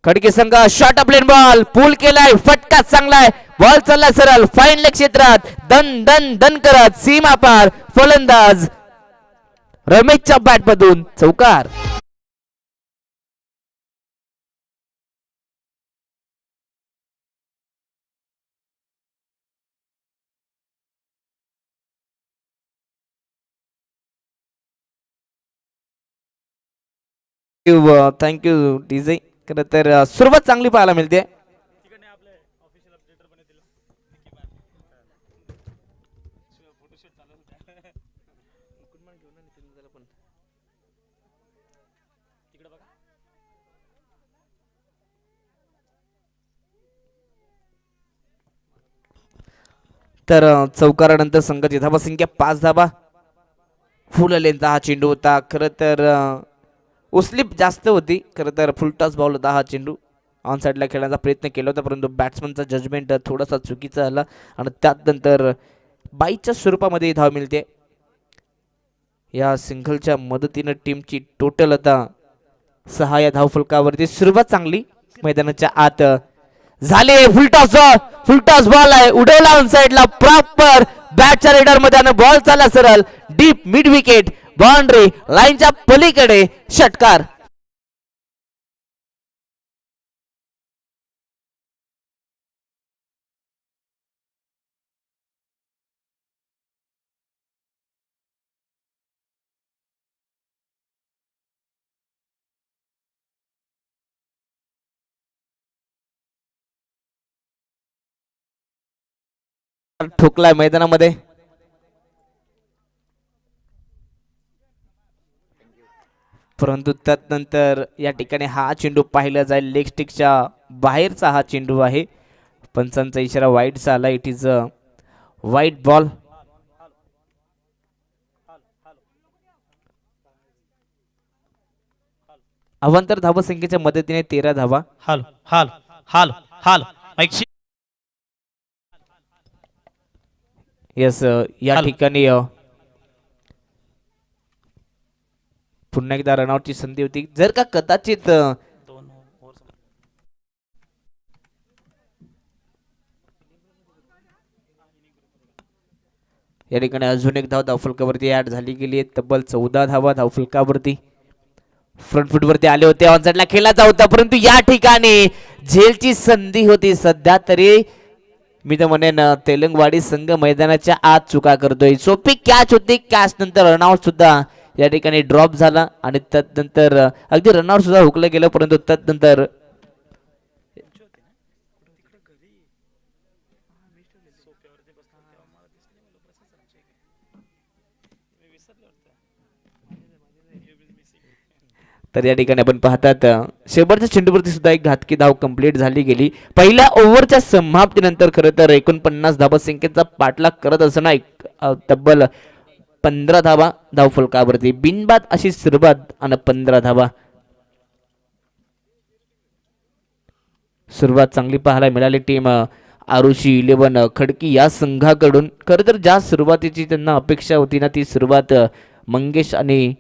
खडकी संघ शॉर्ट अप लेन बॉल पूल केलाय, फटका चांगलाय, बॉल चालला सरळ फाईन लेग क्षेत्रात, दन दन दन करत सीमा पार, फलंदाज रमेशच्या बॅट मधून चौकार. Thank you DJ. खरं तर सुरुवात चांगली पाहायला मिळते. तर चौकारानंतर संघाची धावासंख्या 5 धावा. फुल लेनचा हा चेंडू होता. खरं तर उस्लिप जास्त होती, खरं तर फुलटॉस बॉल होता हा चेंडू. ऑन साईडला खेळण्याचा प्रयत्न केला होता, परंतु बॅट्समनचा जजमेंट थोडासा चुकीचा झाला आणि त्यानंतर बाईच्या स्वरूपामध्ये धाव मिळते. या सिंगलच्या मदतीनं टीमची टोटल आता 6 या धावफलकावरती. सुरुवात चांगली मैदानाच्या आत झाले. फुलटॉस बॉल आहे, उडवला ऑन साईडला प्रॉपर बॅटच्या रेडर मध्ये आणि बॉल चालला सरळ डीप मिड विकेट, बाउंड्री लाईनच्या पलीकडे, षटकार. ठोकलाय मैदानामध्ये. परंतु त्यानंतर या ठिकाणी हा चेंडू पाहिला जाईल, लेग स्टिकच्या बाहेरचा हा चेंडू आहे. पंचांचा इशारा वाईटचा आला. इट इज अ वाईट बॉल. अवांतर धावा संख्येच्या मदतीने 13 धावा. हाल हाल हाल हाल यस, या हाल. ठिकाणी पुन्हा एकदा रनआउटची संधी होती. जर का कदाचित या ठिकाणी अजून एक धाव धावफलकावरती ऍड झाली गेली आहे. तब्बल 14 धावा धावफलकावरती. फ्रंट फुटवरती आले होते, ऑनसाइडला खेळायचा होता, परंतु या ठिकाणी झेलची संधी होती. सध्या तरी मी तर म्हणेन तेलंगवाडी संघ मैदानाच्या आत चुका करतोय. सोपी कॅच होती, कॅच नंतर रनआउट सुद्धा या ठिकाणी ड्रॉप झाला आणि त्यानंतर अगदी रनआउट सुद्धा हुकलं गेलं. परंतु त्यानंतर तर या ठिकाणी आपण पाहतात शेवटच्या चेंडूवरती सुद्धा एक घातकी धाव कंप्लीट झाली गेली. पहिल्या ओव्हरच्या समाप्तीनंतर खरं तर 49 धावा संख्येचा पाठलाग करत असताना तब्बल 15 धावा धावफलकावरती. बिनबाद अशी सुरुवात आणि 15 धावा. सुरुवात चांगली पाहायला मिळाली टीम आरुषी 11 खडकी या संघाकडून. खरं तर ज्या सुरुवातीची त्यांना अपेक्षा होती ना, ती सुरुवात मंगेश आणि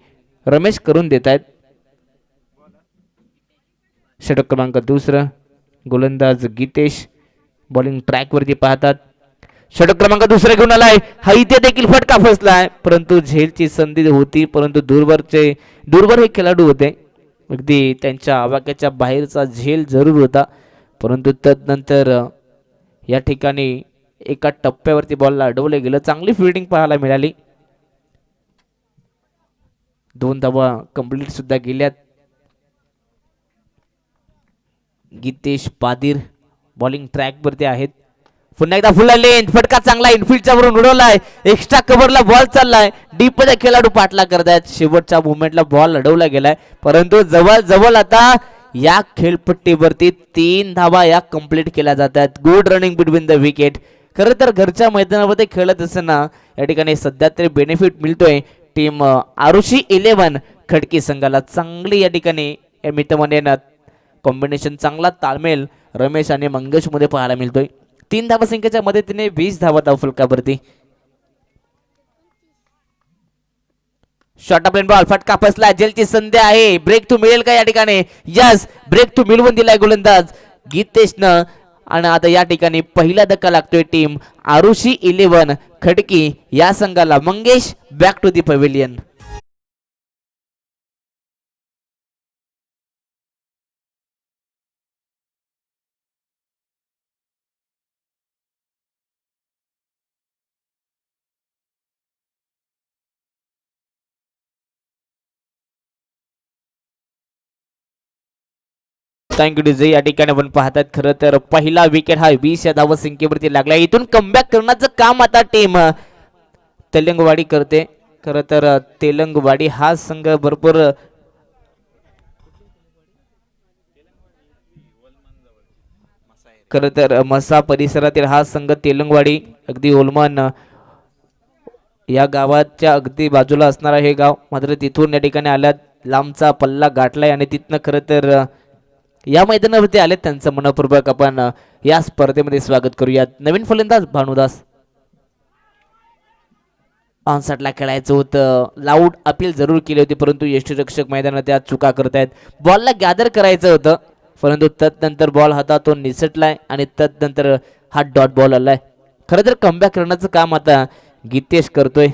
रमेश करून देत आहेत. षटक क्रमांक 2, गोलंदाज गीतेश बॉलिंग ट्रॅक वरती पाहतात. षटक क्रमांक 2 घेऊन आलाय, हा इथे देखील फटका फसलाय. परंतु झेलची संधी होती, परंतु दूरवर हे खेळाडू होते. अगदी त्यांच्या आवाक्याच्या बाहेरचा झेल जरूर होता. परंतु तदनंतर या ठिकाणी एका टप्प्यावरती बॉलला अडवलं गेलं. चांगली फिल्डिंग पाहायला मिळाली. 2 धावा कंप्लीट सुद्धा गेल्यात. गीतेश पादीर बॉलिंग ट्रॅक वरती आहेत. पुन्हा एकदा फुल लेंथ फटका चांगला इनफिल्डच्या वरून उडवलाय. एक्स्ट्रा कव्हरला बॉल चाललाय. डीप मध्ये खेळाडू पाठला करतायत. शेवटच्या मुवमेंटला बॉल अडवला गेलाय. परंतु जवळ जवळ आता या खेळपट्टीवरती 3 धावा या कंप्लीट केल्या जातात. Good running between the wicket. खरं तर घरच्या मैदानामध्ये खेळत असताना या ठिकाणी सध्या तरी बेनिफिट मिळतोय टीम आरुषी 11 खडकी संघाला. चांगली या ठिकाणी मी तर म्हणेन कॉम्बिनेशन, चांगला ताळमेळ रमेश आणि मंगेश मध्ये पाहायला मिळतोय. 3 धावा संख्येच्या मदतीने 20 धावा धावफलकावरती. शॉर्ट ऑफ बॉल फटका फसला. जेलची संधी आहे, ब्रेक थ्रू मिळेल का या ठिकाणी? यस, ब्रेक थ्रू मिळवून दिलाय गोलंदाज गीतेशनं. आणि आता या ठिकाणी पहिला धक्का लागतोय टीम आरुषी 11 खडकी या संघाला. Mangesh back to the pavilion. Thank you DJ. या ठिकाणी आपण पाहतात खरं तर पहिला विकेट हा 20 या धावा संख्येवरती लागला. इथून कमबॅक करण्याचं काम आता टीम तेलंगवाडी करते. खरं तर तेलंगवाडी हा संघ भरपूर खरं तर मसा परिसरातील हा संघ तेलंगवाडी अगदी ओलमान या गावाच्या अगदी बाजूला असणारा हे गाव, मात्र तिथून या ठिकाणी आल्यात, लांबचा पल्ला गाठलाय आणि तिथनं खरं तर या मैदानावरती आले. त्यांचं मनपूर्वक आपण या स्पर्धेमध्ये स्वागत करूयात. नवीन फलंदाज भानुदास. ऑनसाइडला खेळायचं होतं, लाऊड अपील जरूर केली होती, परंतु यष्टीरक्षक मैदानात त्या चुका करतायत. बॉलला गॅदर करायचं होतं, परंतु तदनंतर बॉल हातातून निसटलाय आणि तदनंतर हा डॉट बॉल आलाय. खरं तर कमबॅक करण्याचं काम आता गीतेश करतोय.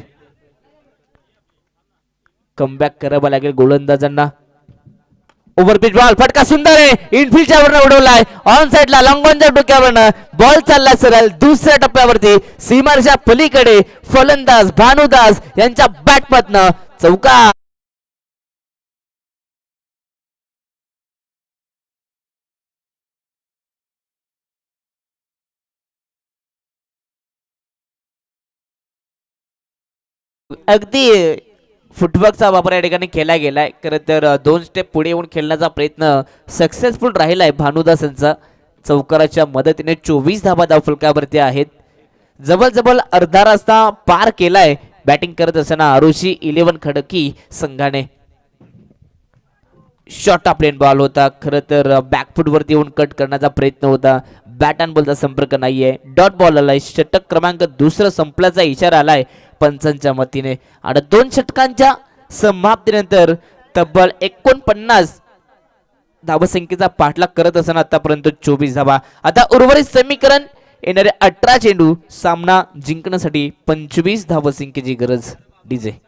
कमबॅक करावं लागेल गोलंदाजांना. ओव्हरपिच बॉल फटका सुंदर आहे, इनफिल्डच्या वरनं उडवलाय. ऑन साइडला लॉंगॉनच्या डोक्यावरनं बॉल चालला सरळ दुसऱ्या टप्प्यावरती सीमारेषा पलीकडे. फलंदाज भानुदास यांच्या बॅटमधनं चौका. अगदी फुटवर्कचा वापर या ठिकाणी केला गेलाय. खरं तर 2 स्टेप पुढे येऊन खेळण्याचा प्रयत्न सक्सेसफुल राहिलाय भानुदास यांचा. चौकाराच्या मदतीने 24 धावा धावफलकावरती आहेत. जवळ अर्धा रस्ता पार केलाय बॅटिंग करत असताना आरुषी 11 खडकी संघाने. शॉर्ट प्लेन बॉल होता. खरं तर बॅकफुट वरती येऊन कट करण्याचा प्रयत्न होता. बॅट अँड बॉलचा संपर्क नाहीये. डॉट बॉल आलाय. षटक क्रमांक 2 संपल्याचा इशारा आलाय पंचांच्या मतीने. आणि 2 षटकांच्या समाप्तीनंतर तब्बल 49 धावसंख्येचा पाठलाग करत असताना आतापर्यंत 24 धावा. आता उर्वरित समीकरण येणारे 18 चेंडू सामना जिंकण्यासाठी 25 धावसंख्येची गरज. डीजे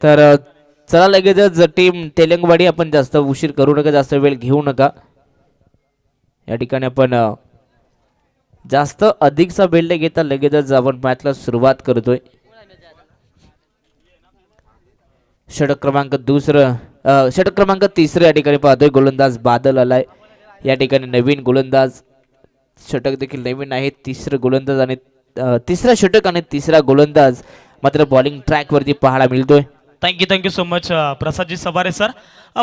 तर चला लगेचच टीम तेलंगवाडी आपण जास्त उशीर करू नका, जास्त वेळ घेऊ नका. या ठिकाणी आपण जास्त अधिकचा वेळ न घेता लगेचच आपण मॅचला सुरुवात करतोय. षटक क्रमांक 3 या ठिकाणी पाहतोय. गोलंदाज बादल आलाय. या ठिकाणी नवीन गोलंदाज. षटक देखील नवीन आहे. तिसरं गोलंदाज आणि तिसरा षटक आणि तिसरा गोलंदाज मात्र बॉलिंग ट्रॅक वरती पाहायला मिळतोय. थँक्यू सो मच प्रसादजी सवारे सर.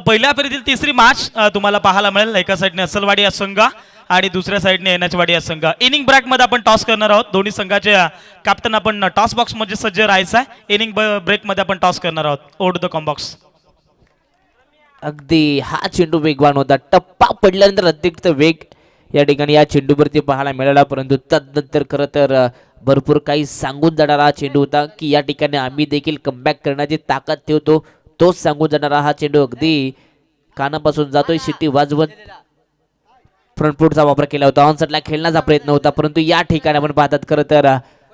पहिल्या फेरीतील तिसरी मॅच तुम्हाला पाहायला मिळेल. एका साईडने असलवाडी या संघ आणि दुसऱ्या साईडने एनएचवाडी या संघ. इनिंग ब्रेक मध्ये आपण टॉस करणार आहोत. दोन्ही संघाचे कॅप्टन आपण टॉस बॉक्स मध्ये सज्ज राहायचं आहे. इनिंग ब्रेक मध्ये आपण टॉस करणार आहोत. Over the combox. अगदी हा चेंडू वेगवान होता. टप्पा पडल्यानंतर अतिरिक्त वेग या ठिकाणी या चेंडूवरती पाहायला मिळाला. परंतु तदनंतर खरं तर भरपूर काही सांगून जाणारा हा चेंडू होता की या ठिकाणी आम्ही देखील कमबॅक करण्याची ताकद ठेवतो. तोच सांगून जाणारा हा चेंडू अगदी कानापासून जातोय. शिट्टी वाजवत फ्रंटफुटचा वापर केला होता. ऑनसाइडला खेळण्याचा प्रयत्न होता. परंतु या ठिकाणी आपण पाहतात खरं तर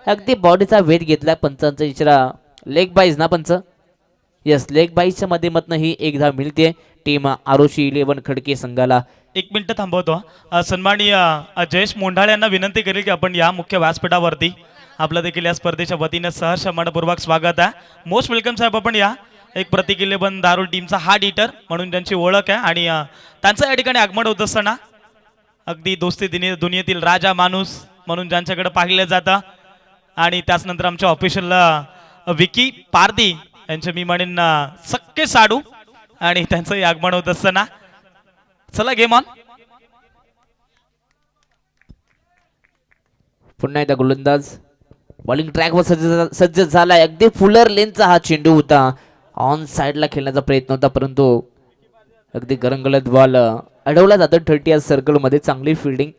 अगदी बॉडीचा वेध घेतला. पंचांचा इशारा लेग बाईज ना पंच. यस, लेग बाईजच्या माध्यमातून ही एक धाव मिळते टीम आरुषी 11 खडके संघाला. 1 मिनिट थांबवतो. सन्माननीय जयेश मोंढाळे यांना विनंती करेल की आपण या मुख्य व्यासपीठावरती आपलं देखील या स्पर्धेच्या वतीने सहर्ष मनपूर्वक स्वागत आहे. मोस्ट वेलकम साहेब. आपण या एक प्रतीक 11 दारुल टीमचा हार्ड हिटर म्हणून त्यांची ओळख आहे आणि त्यांचं या ठिकाणी आगमन होत असताना अगदी दोस्ती दुनियेतील राजा माणूस म्हणून ज्यांच्याकडे पाहिलं जातं आणि त्याचनंतर आमच्या ऑफिशियल विकी पारदी यांचे मी म्हणेन सक्के साडू आणि त्यांचंही आगमन होत असताना चला गेम ऑन. पुन्हा एकदा गोलंदाज बॉलिंग ट्रॅकवर सज्ज झालाय. अगदी फुलर लेनचा हा चेंडू होता. ऑन साइडला खेळण्याचा प्रयत्न होता परंतु अगदी गरंगलत बॉल अडवला जातो 30 सर्कल मध्ये. चांगली फिल्डिंग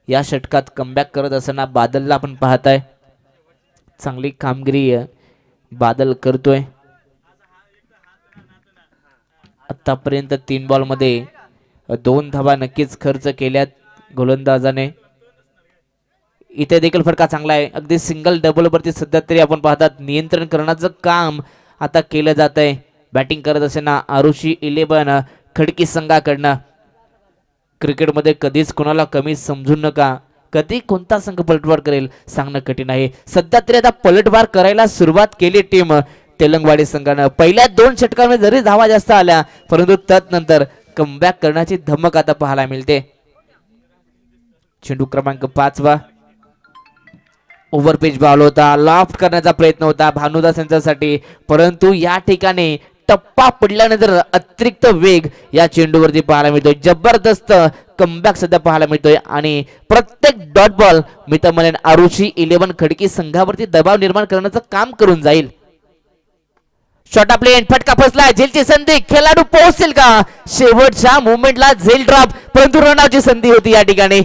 या षटकात कमबॅक करत असताना बादलला आपण पाहताय. चांगली कामगिरी बादल करतोय. आतापर्यंत 3 बॉल मध्ये 2 धावा नक्कीच खर्च केल्यात गोलंदाजाने. इथे देखील फटका चांगला आहे. अगदी सिंगल डबल वरती सध्या तरी आपण पाहतात नियंत्रण करण्याचं काम आता केलं जात आहे बॅटिंग करत असताना आरुषी 11 खडकी संघाकडनं. क्रिकेटमध्ये कधीच कोणाला कमी समजू नका. कधी कोणता संघ पलटवार करेल सांगणं कठीण आहे. सध्या तरी आता पलटवार करायला सुरुवात केली टीम तेलंगवाडी संघानं. पहिल्या 2 षटकांमध्ये जरी धावा जास्त आल्या परंतु त्यानंतर कमबॅक करण्याची धमक आता पाहायला मिळते. चेंडू क्रमांक 5 ओव्हरपिच बॉल होता. लॉफ्ट करण्याचा प्रयत्न होता भानुदास यांच्यासाठी परंतु या ठिकाणी टप्पा पडल्यानंतर अतिरिक्त वेग या चेंडूवरती पाहायला मिळतोय. जबरदस्त कमबॅक सध्या पाहायला मिळतोय आणि प्रत्येक डॉट बॉल मी तर म्हणेन आरुषी 11 खडकी संघावरती दबाव निर्माण करण्याचं काम करून जाईल. शॉर्ट प्लेन फटका फसला. झेलची संधी. खेळाडू पोहोचेल का शेवटच्या मोमेंटला? झेल ड्रॉप परंतु रनआउटची संधी होती या ठिकाणी.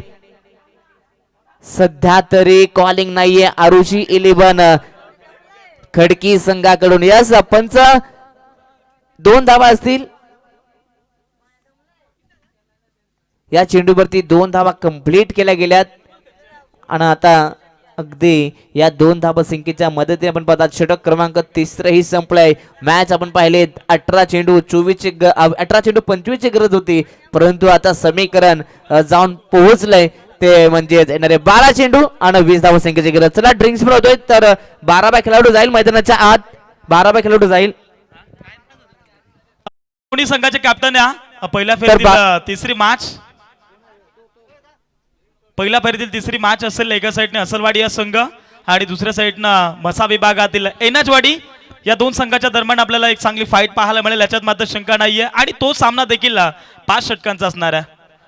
सध्या तरी कॉलिंग नाहीये आरुषी 11 खडकी संघाकडून. यस पंच 2 धावा असतील या चेंडूवरती. 2 धावा कंप्लीट केल्या गेल्यात आणि आता अगदी या 2 धाबसंख्येच्या मदतीने आपण पाहतात षटक क्रमांक 3 संपलाय. मॅच आपण पाहिले 18 चेंडू 18 चेंडू 25 ची गरज होती, परंतु आता समीकरण जाऊन पोहोचलंय ते म्हणजे येणारे 12 चेंडू आणि 20 धाबसंख्येची गरज. चला ड्रिंक्स पण होतोय तर 12 खेळाडू जाईल मैदानाच्या आत. 12 खेळाडू जाईल. दोन्ही संघाचे कॅप्टन या पहिल्या फेरीतील तिसरी मॅच असेल. एका साईडने असलवाडी या संघ आणि दुसऱ्या साईडनं मसा विभागातील एनचवाडी या दोन संघाच्या दरम्यान आपल्याला एक चांगली फाईट पाहायला मिळेल, याच्यात मात्र शंका नाहीये. आणि तो सामना देखील 5 षटकांचा असणार आहे.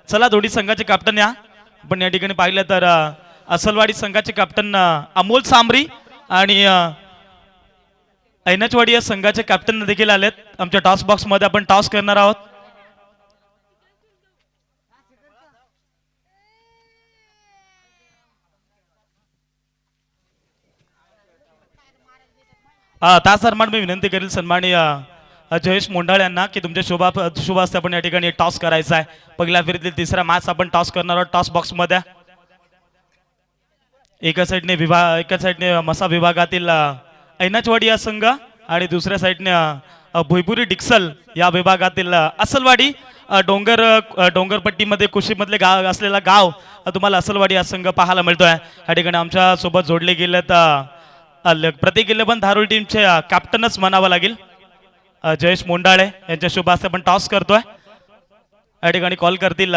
चला दोन्ही संघाचे कॅप्टन या आपण या ठिकाणी पाहिलं तर असलवाडी संघाचे कॅप्टन अमोल सांबरी आणि एनचवाडी या संघाचे कॅप्टन देखील आलेत. आमच्या टॉस बॉक्स मध्ये आपण टॉस करणार आहोत. त्याचदरम्यान मी विनंती करेल सन्माननीय जयेश मोंडाळ यांना की तुमच्या शुभ हस्ते आपण या ठिकाणी टॉस करायचा आहे. पहिल्या फेरीतील तिसरा मॅच आपण टॉस करणार आहोत टॉस बॉक्स मध्ये. एका साईडने मसा विभागातील ऐनाचवाडी या संघ आणि दुसऱ्या साईडने भुईपुरी डिक्सल या विभागातील असलवाडी. डोंगरपट्टीमध्ये कुशीमधले गाव असलेला गाव तुम्हाला असलवाडी हा संघ पाहायला मिळतोय. या ठिकाणी आमच्या सोबत जोडले गेले तर प्रत्येक इलेव्हन धारोळी टीमचे कॅप्टनच म्हणावं लागेल जयेश मोंडाळे यांच्या शुभ हस्ते आपण टॉस करतोय. या ठिकाणी कॉल करतील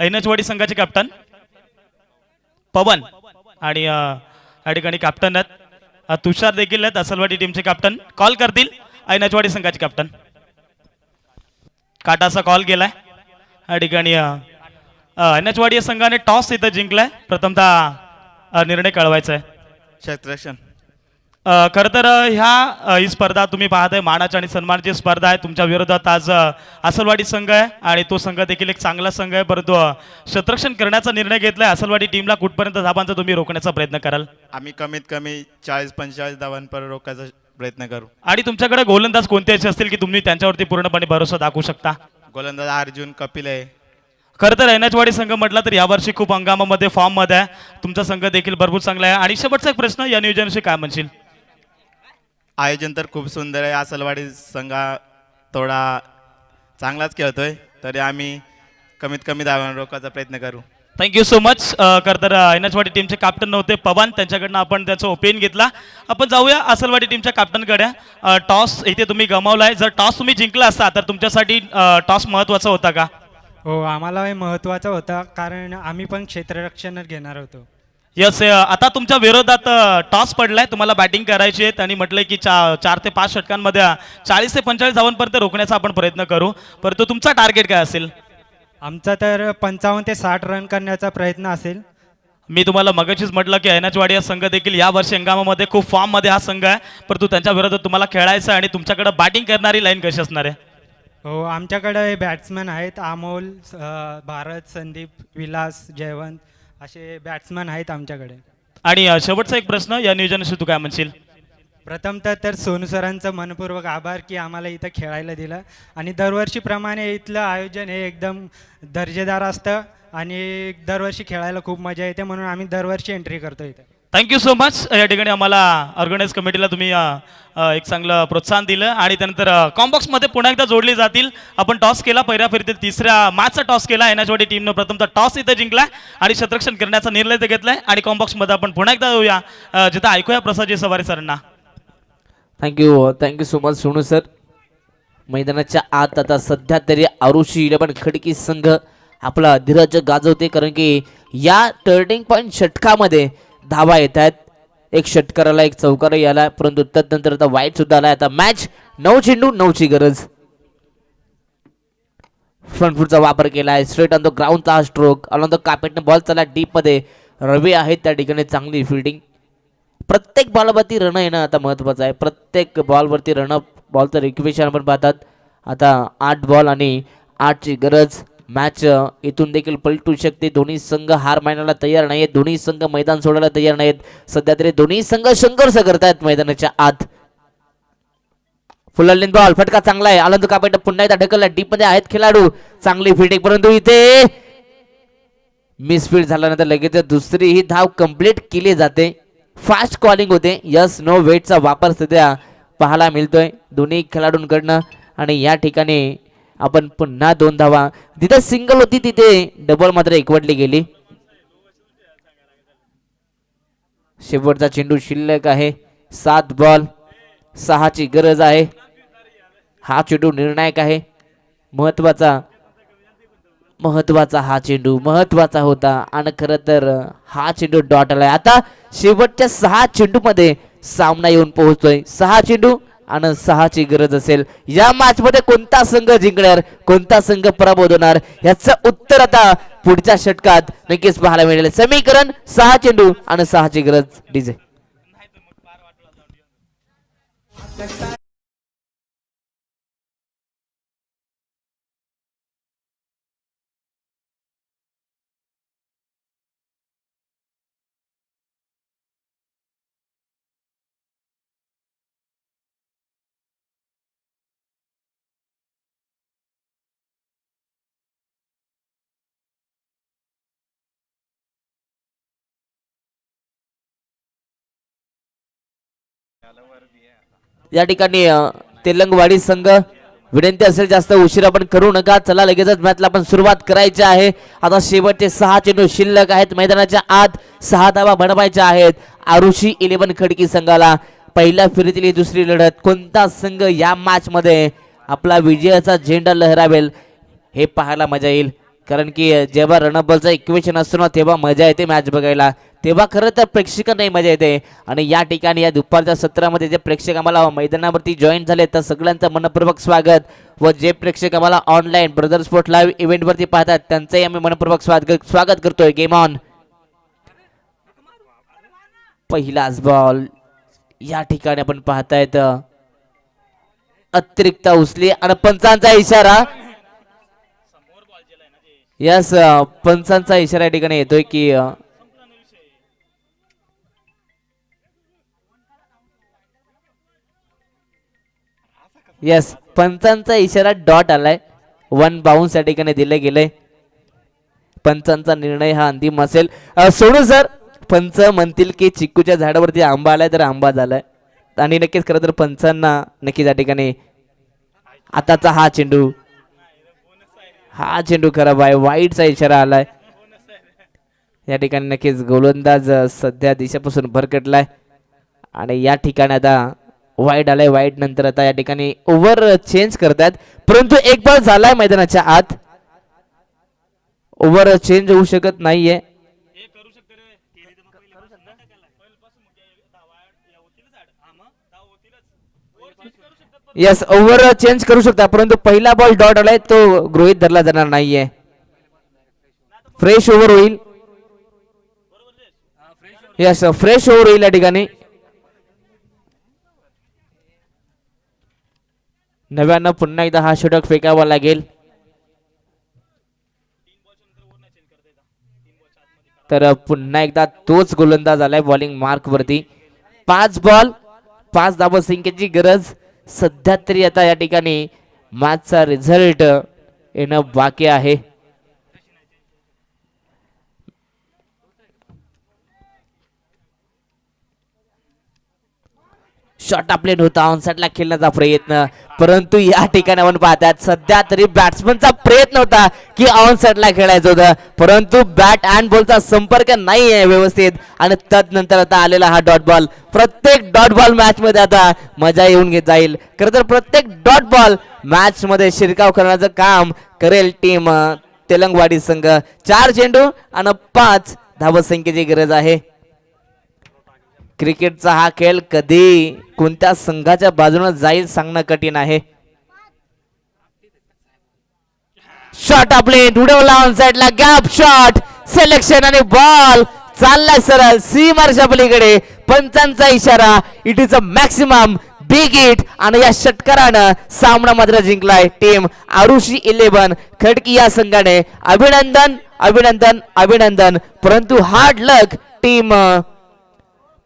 ऐनचवाडी संघाचे कॅप्टन पवन आणि या ठिकाणी कॅप्टन आहेत तुषार देखील आहेत असलवाडी टीमचे कॅप्टन. कॉल करतील ऐनचवाडी संघाचे कॅप्टन. काटाचा कॉल गेलाय. या ठिकाणी ऐनचवाडी या संघाने टॉस इथं जिंकलाय. प्रथमतः निर्णय कळवायचा आहे. क्षेत्ररक्षण खरं तर ही स्पर्धा तुम्ही पाहताय मानाची आणि सन्मानाची स्पर्धा आहे. तुमच्या विरोधात आज असलवाडी संघ आहे आणि तो संघ देखील एक चांगला संघ आहे, परंतु क्षेत्ररक्षण करण्याचा निर्णय घेतलाय. असलवाडी टीमला कुठपर्यंत धाबांचा तुम्ही रोखण्याचा प्रयत्न कराल? आम्ही कमीत कमी 40-45 धावांपर्यंत रोखायचा प्रयत्न करू. आणि तुमच्याकडे गोलंदाज कोणते असे असतील की तुम्ही त्यांच्यावरती पूर्णपणे भरोसा दाखवू शकता? गोलंदाज अर्जुन कपिल आहे. खरं तर ऐनचवाडी संघ म्हटलं तर यावर्षी खूप हंगामामध्ये फॉर्म मध्ये आहे. तुमचा संघ देखील भरपूर चांगला आहे. आणि शेवटचा एक प्रश्न, या नियोजनाविषयी काय म्हणशील? आयोजन तर खूप सुंदर आहे. असलवाडी संघ थोडा चांगलाच खेळतोय, तरी आम्ही कमीत कमी धावांवर रोखायचा प्रयत्न करू. Thank you so much. खरं तर ऐनचवाडी टीमचे कॅप्टन नव्हते पवन, त्यांच्याकडनं आपण त्याचा ओपिनियन घेतला. आपण जाऊया असलवाडी टीमच्या कॅप्टनकडे. टॉस इथे तुम्ही गमावलाय. जर टॉस तुम्ही जिंकला असता तर तुमच्यासाठी टॉस महत्वाचा होता का? हो, आम्हाला हे महत्त्वाचं होतं कारण आम्ही पण क्षेत्ररक्षणच घेणार होतो. यस. आता तुमच्या विरोधात टॉस पडलाय, तुम्हाला बॅटिंग करायची आहे आणि म्हटलंय की 4 ते 5 षटकांमध्ये 40 ते 45 धावांपर्यंत रोखण्याचा आपण प्रयत्न करू, परंतु तुमचा टार्गेट काय असेल? आमचा तर 55 ते 60 रन करण्याचा प्रयत्न असेल. मी तुम्हाला मगाशीच म्हटलं की ऐनचवाडी हा संघ देखील या वर्षी हंगामामध्ये खूप फॉर्म मध्ये हा संघ आहे, परंतु त्यांच्या विरोधात तुम्हाला खेळायचं आहे आणि तुमच्याकडे बॅटिंग करणारी लाईन कशी असणार आहे? हो, आमच्याकडे बॅट्समॅन आहेत. अमोल, भारत, संदीप, विलास, जयवंत असे बॅट्समॅन आहेत आमच्याकडे. आणि शेवटचा एक प्रश्न, या नियोजनाशी तू काय म्हणशील? प्रथमतः तर सोनू सरांचं मनपूर्वक आभार की आम्हाला इथं खेळायला दिलं आणि दरवर्षीप्रमाणे इथलं आयोजन हे एकदम दर्जेदार असतं आणि दरवर्षी खेळायला खूप मजा येते, म्हणून आम्ही दरवर्षी एंट्री करतो इथं. Thank you so much. या ठिकाणी आम्हाला ऑर्गनाईज कमिटीला तुम्ही एक चांगलं प्रोत्साहन दिलं आणि त्यानंतर कॉम्बॉक्समध्ये पुन्हा एकदा जोडले जातील. आपण टॉस केला, पहिल्या फेरीतील तिसऱ्या मॅचचा टॉस केला. ऐनचवाडी टीमनं प्रथमतः टॉस इथं जिंकला आणि क्षेत्ररक्षण करण्याचा निर्णय घेतलाय. आणि कॉम्बॉक्समध्ये आपण पुन्हा एकदा येऊया जिथं ऐकूया प्रसादजी सवारी सरांना. Thank you so much Sonu sir. मैदानाच्या आत आता सध्या तरी आरुषी 11 खडकी संघ आपला धीरज गाजवते, कारण की या टर्निंग पॉईंट षटकामध्ये धावा येत आहेत. एक षटकाराला एक चौकार आला, परंतु तदनंतर आता वाईट सुद्धा आलाय. आता मॅच 9 चेंडू 9ची गरज. फ्रंट फूटचा वापर केलाय, स्ट्रेट ऑन द ग्राउंडचा हा स्ट्रोक, ऑन द कार्पेटने बॉल चालला डीप मध्ये. रवी आहेत त्या ठिकाणी, चांगली फिल्डिंग. प्रत्येक बॉलवरती रन येणं आता महत्वाचं आहे. प्रत्येक बॉलवरती रन, बॉलचं रिक्वेशन आपण पाहतात. आता 8 बॉल आणि 8ची गरज. मॅच इथून देखील पलटू शकते. दोन्ही संघ हार मानायला तयार नाहीत, दोन्ही संघ मैदान सोडायला तयार नाहीत. सध्या तरी दोन्ही संघ संघर्ष करतायत मैदानाच्या आत. फुल लेंथ बॉल, फटका चांगला आहे. आनंद कापेट पुन्हा एकदा ढकलला, डीप मध्ये आहेत खेळाडू, चांगली फिल्डिंग, परंतु इथे मिसफील्ड झाल्यानंतर लगेच दुसरी ही धाव कंप्लीट केली जाते. फास्ट कॉलिंग होते. यस नो वेटचा वापर सध्या पाहायला मिळतोय दोन्ही खेळाडूंकडनं. आणि या ठिकाणी आपण पुन्हा 2 धावा, जिथे सिंगल होती तिथे डबल मात्र एकवटली गेली. शेवटचा चेंडू शिल्लक आहे. 7 बॉल 6 ची गरज आहे. हा चेंडू निर्णायक आहे. महत्वाचा हा चेंडू महत्वाचा होता आणि खरं तर हा चेंडू डॉट आलाय. आता शेवटच्या 6 चेंडू मध्ये सामना येऊन पोहोचतोय. 6 चेंडू आणि 6 ची गरज असेल. या मॅच मध्ये कोणता संघ जिंकणार, कोणता संघ पराभूत होणार, याचं उत्तर आता पुढच्या षटकात नक्कीच पाहायला मिळेल. समीकरण 6 चेंडू आणि 6 ची गरज. डीजे या ठिकाणी तेलंगवाडी संघ विनंती असेल जास्त उशीर आपण करू नका. चला लगेचच मॅचला आपण सुरुवात करायची आहे. आता शेवटचे 6 चेंडू शिल्लक आहेत. मैदानाच्या आत 6 धावा बनवायच्या आहेत. आरुषी 11 खडकी संघाला पहिल्या फेरीतील ही दुसरी लढत. कोणता संघ या मॅच मध्ये आपला विजयाचा झेंडा लहरावेल हे पाहायला मजा येईल. कारण की जेव्हा रणबॉलचं इक्वेशन असतो ना तेव्हा मजा येते मॅच बघायला, तेव्हा खरं तर प्रेक्षकांनाही मजा येते. आणि या ठिकाणी या दुपारच्या सत्रामध्ये जे प्रेक्षक आम्हाला मैदानावरती जॉईन झाले तर सगळ्यांचं मनपूर्वक स्वागत. व जे प्रेक्षक आम्हाला ऑनलाईन ब्रदर स्पोर्ट लाईव्ह इव्हेंटवरती पाहतात त्यांचंही आम्ही मनपूर्वक स्वागत करतोय. Game on. पहिलाच बॉल या ठिकाणी आपण पाहतायत अतिरिक्त उचली आणि पंचांचा इशारा. यस पंचांचा इशारा या ठिकाणी येतोय की यस पंचांचा इशारा डॉट आलाय. 1 बाउन्स या ठिकाणी दिले गेले. पंचांचा निर्णय हा अंतिम असेल. सोडू सर, पंच म्हणतील की चिक्कूच्या झाडावरती आंबा आलाय तर आंबा झालाय. आणि नक्कीच खरं तर पंचांना नक्कीच या ठिकाणी आताचा हा चेंडू खराब आहे. वाईटचा इशारा आलाय. या ठिकाणी नक्कीच गोलंदाज सध्या दिशेपासून भरकटलाय आणि या ठिकाणी आता वाईट आलाय. वाईट नंतर आता या ठिकाणी ओव्हर चेंज करतात, परंतु एक बॉल झालाय मैदानाच्या आत. ओव्हर चेंज होऊ शकत नाहीये. यस ओव्हर चेंज करू शकता, परंतु पहिला बॉल डॉट आलाय तो गृहीत धरला जाणार नाहीये. फ्रेश ओव्हर होईल. यस फ्रेश ओव्हर होईल या ठिकाणी. नव्यानं पुन्हा एकदा हा षटक फेकावा लागेल. तर पुन्हा एकदा तोच गोलंदाज आलाय बॉलिंग मार्क वरती. 5 बॉल 5 धावा संख्येची गरज. सध्या तरी आता या ठिकाणी मॅचचा रिझल्ट येणं बाकी आहे. शॉट प्लेन होता ऑनसाइडला खेळण्याचा प्रयत्न, परंतु या ठिकाणी आपण पाहतात सध्या तरी बॅट्समनचा प्रयत्न होता की ऑनसाइडला खेळायचं होतं, परंतु बॅट अँड बॉलचा संपर्क नाही आहे व्यवस्थित आणि तदनंतर आता आलेला हा डॉट बॉल. प्रत्येक डॉट बॉल मॅच मध्ये आता मजा येऊन घेत जाईल. खरं तर प्रत्येक डॉट बॉल मॅच मध्ये शिरकाव करण्याचं काम करेल टीम तेलंगवाडी संघ. 4 चेंडू आणि 5 धावसंख्येची गरज आहे. क्रिकेटचा हा खेळ कधी कोणत्या संघाच्या बाजूने जाईल सांगणं कठीण आहे. शॉट आपले उडवला ऑन साइडला, गॅप शॉट सिलेक्शन आणि बॉल चाललाय सरळ सीमारच्या पलीकडे. पंचांचा इशारा, it is a maximum big hit आणि या षटकारानं सामना मात्र जिंकलाय टीम आरुषी 11 खडकी या संघाने. अभिनंदन अभिनंदन अभिनंदन. परंतु हार्ड लक टीम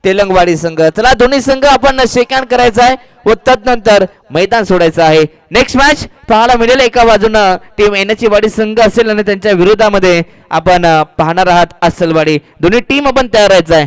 तेलंगवाडी संघ. चला दोन्ही संघ आपण शेक हँड करायचा आहे. व तदनंतर मैदान सोडायचं आहे. नेक्स्ट मॅच पाहायला मिळेल. एका बाजूनं टीम येण्याची वाडी संघ असेल आणि त्यांच्या विरोधामध्ये आपण पाहणार आहात असलवाडी. दोन्ही टीम आपण तयार राहायचं आहे.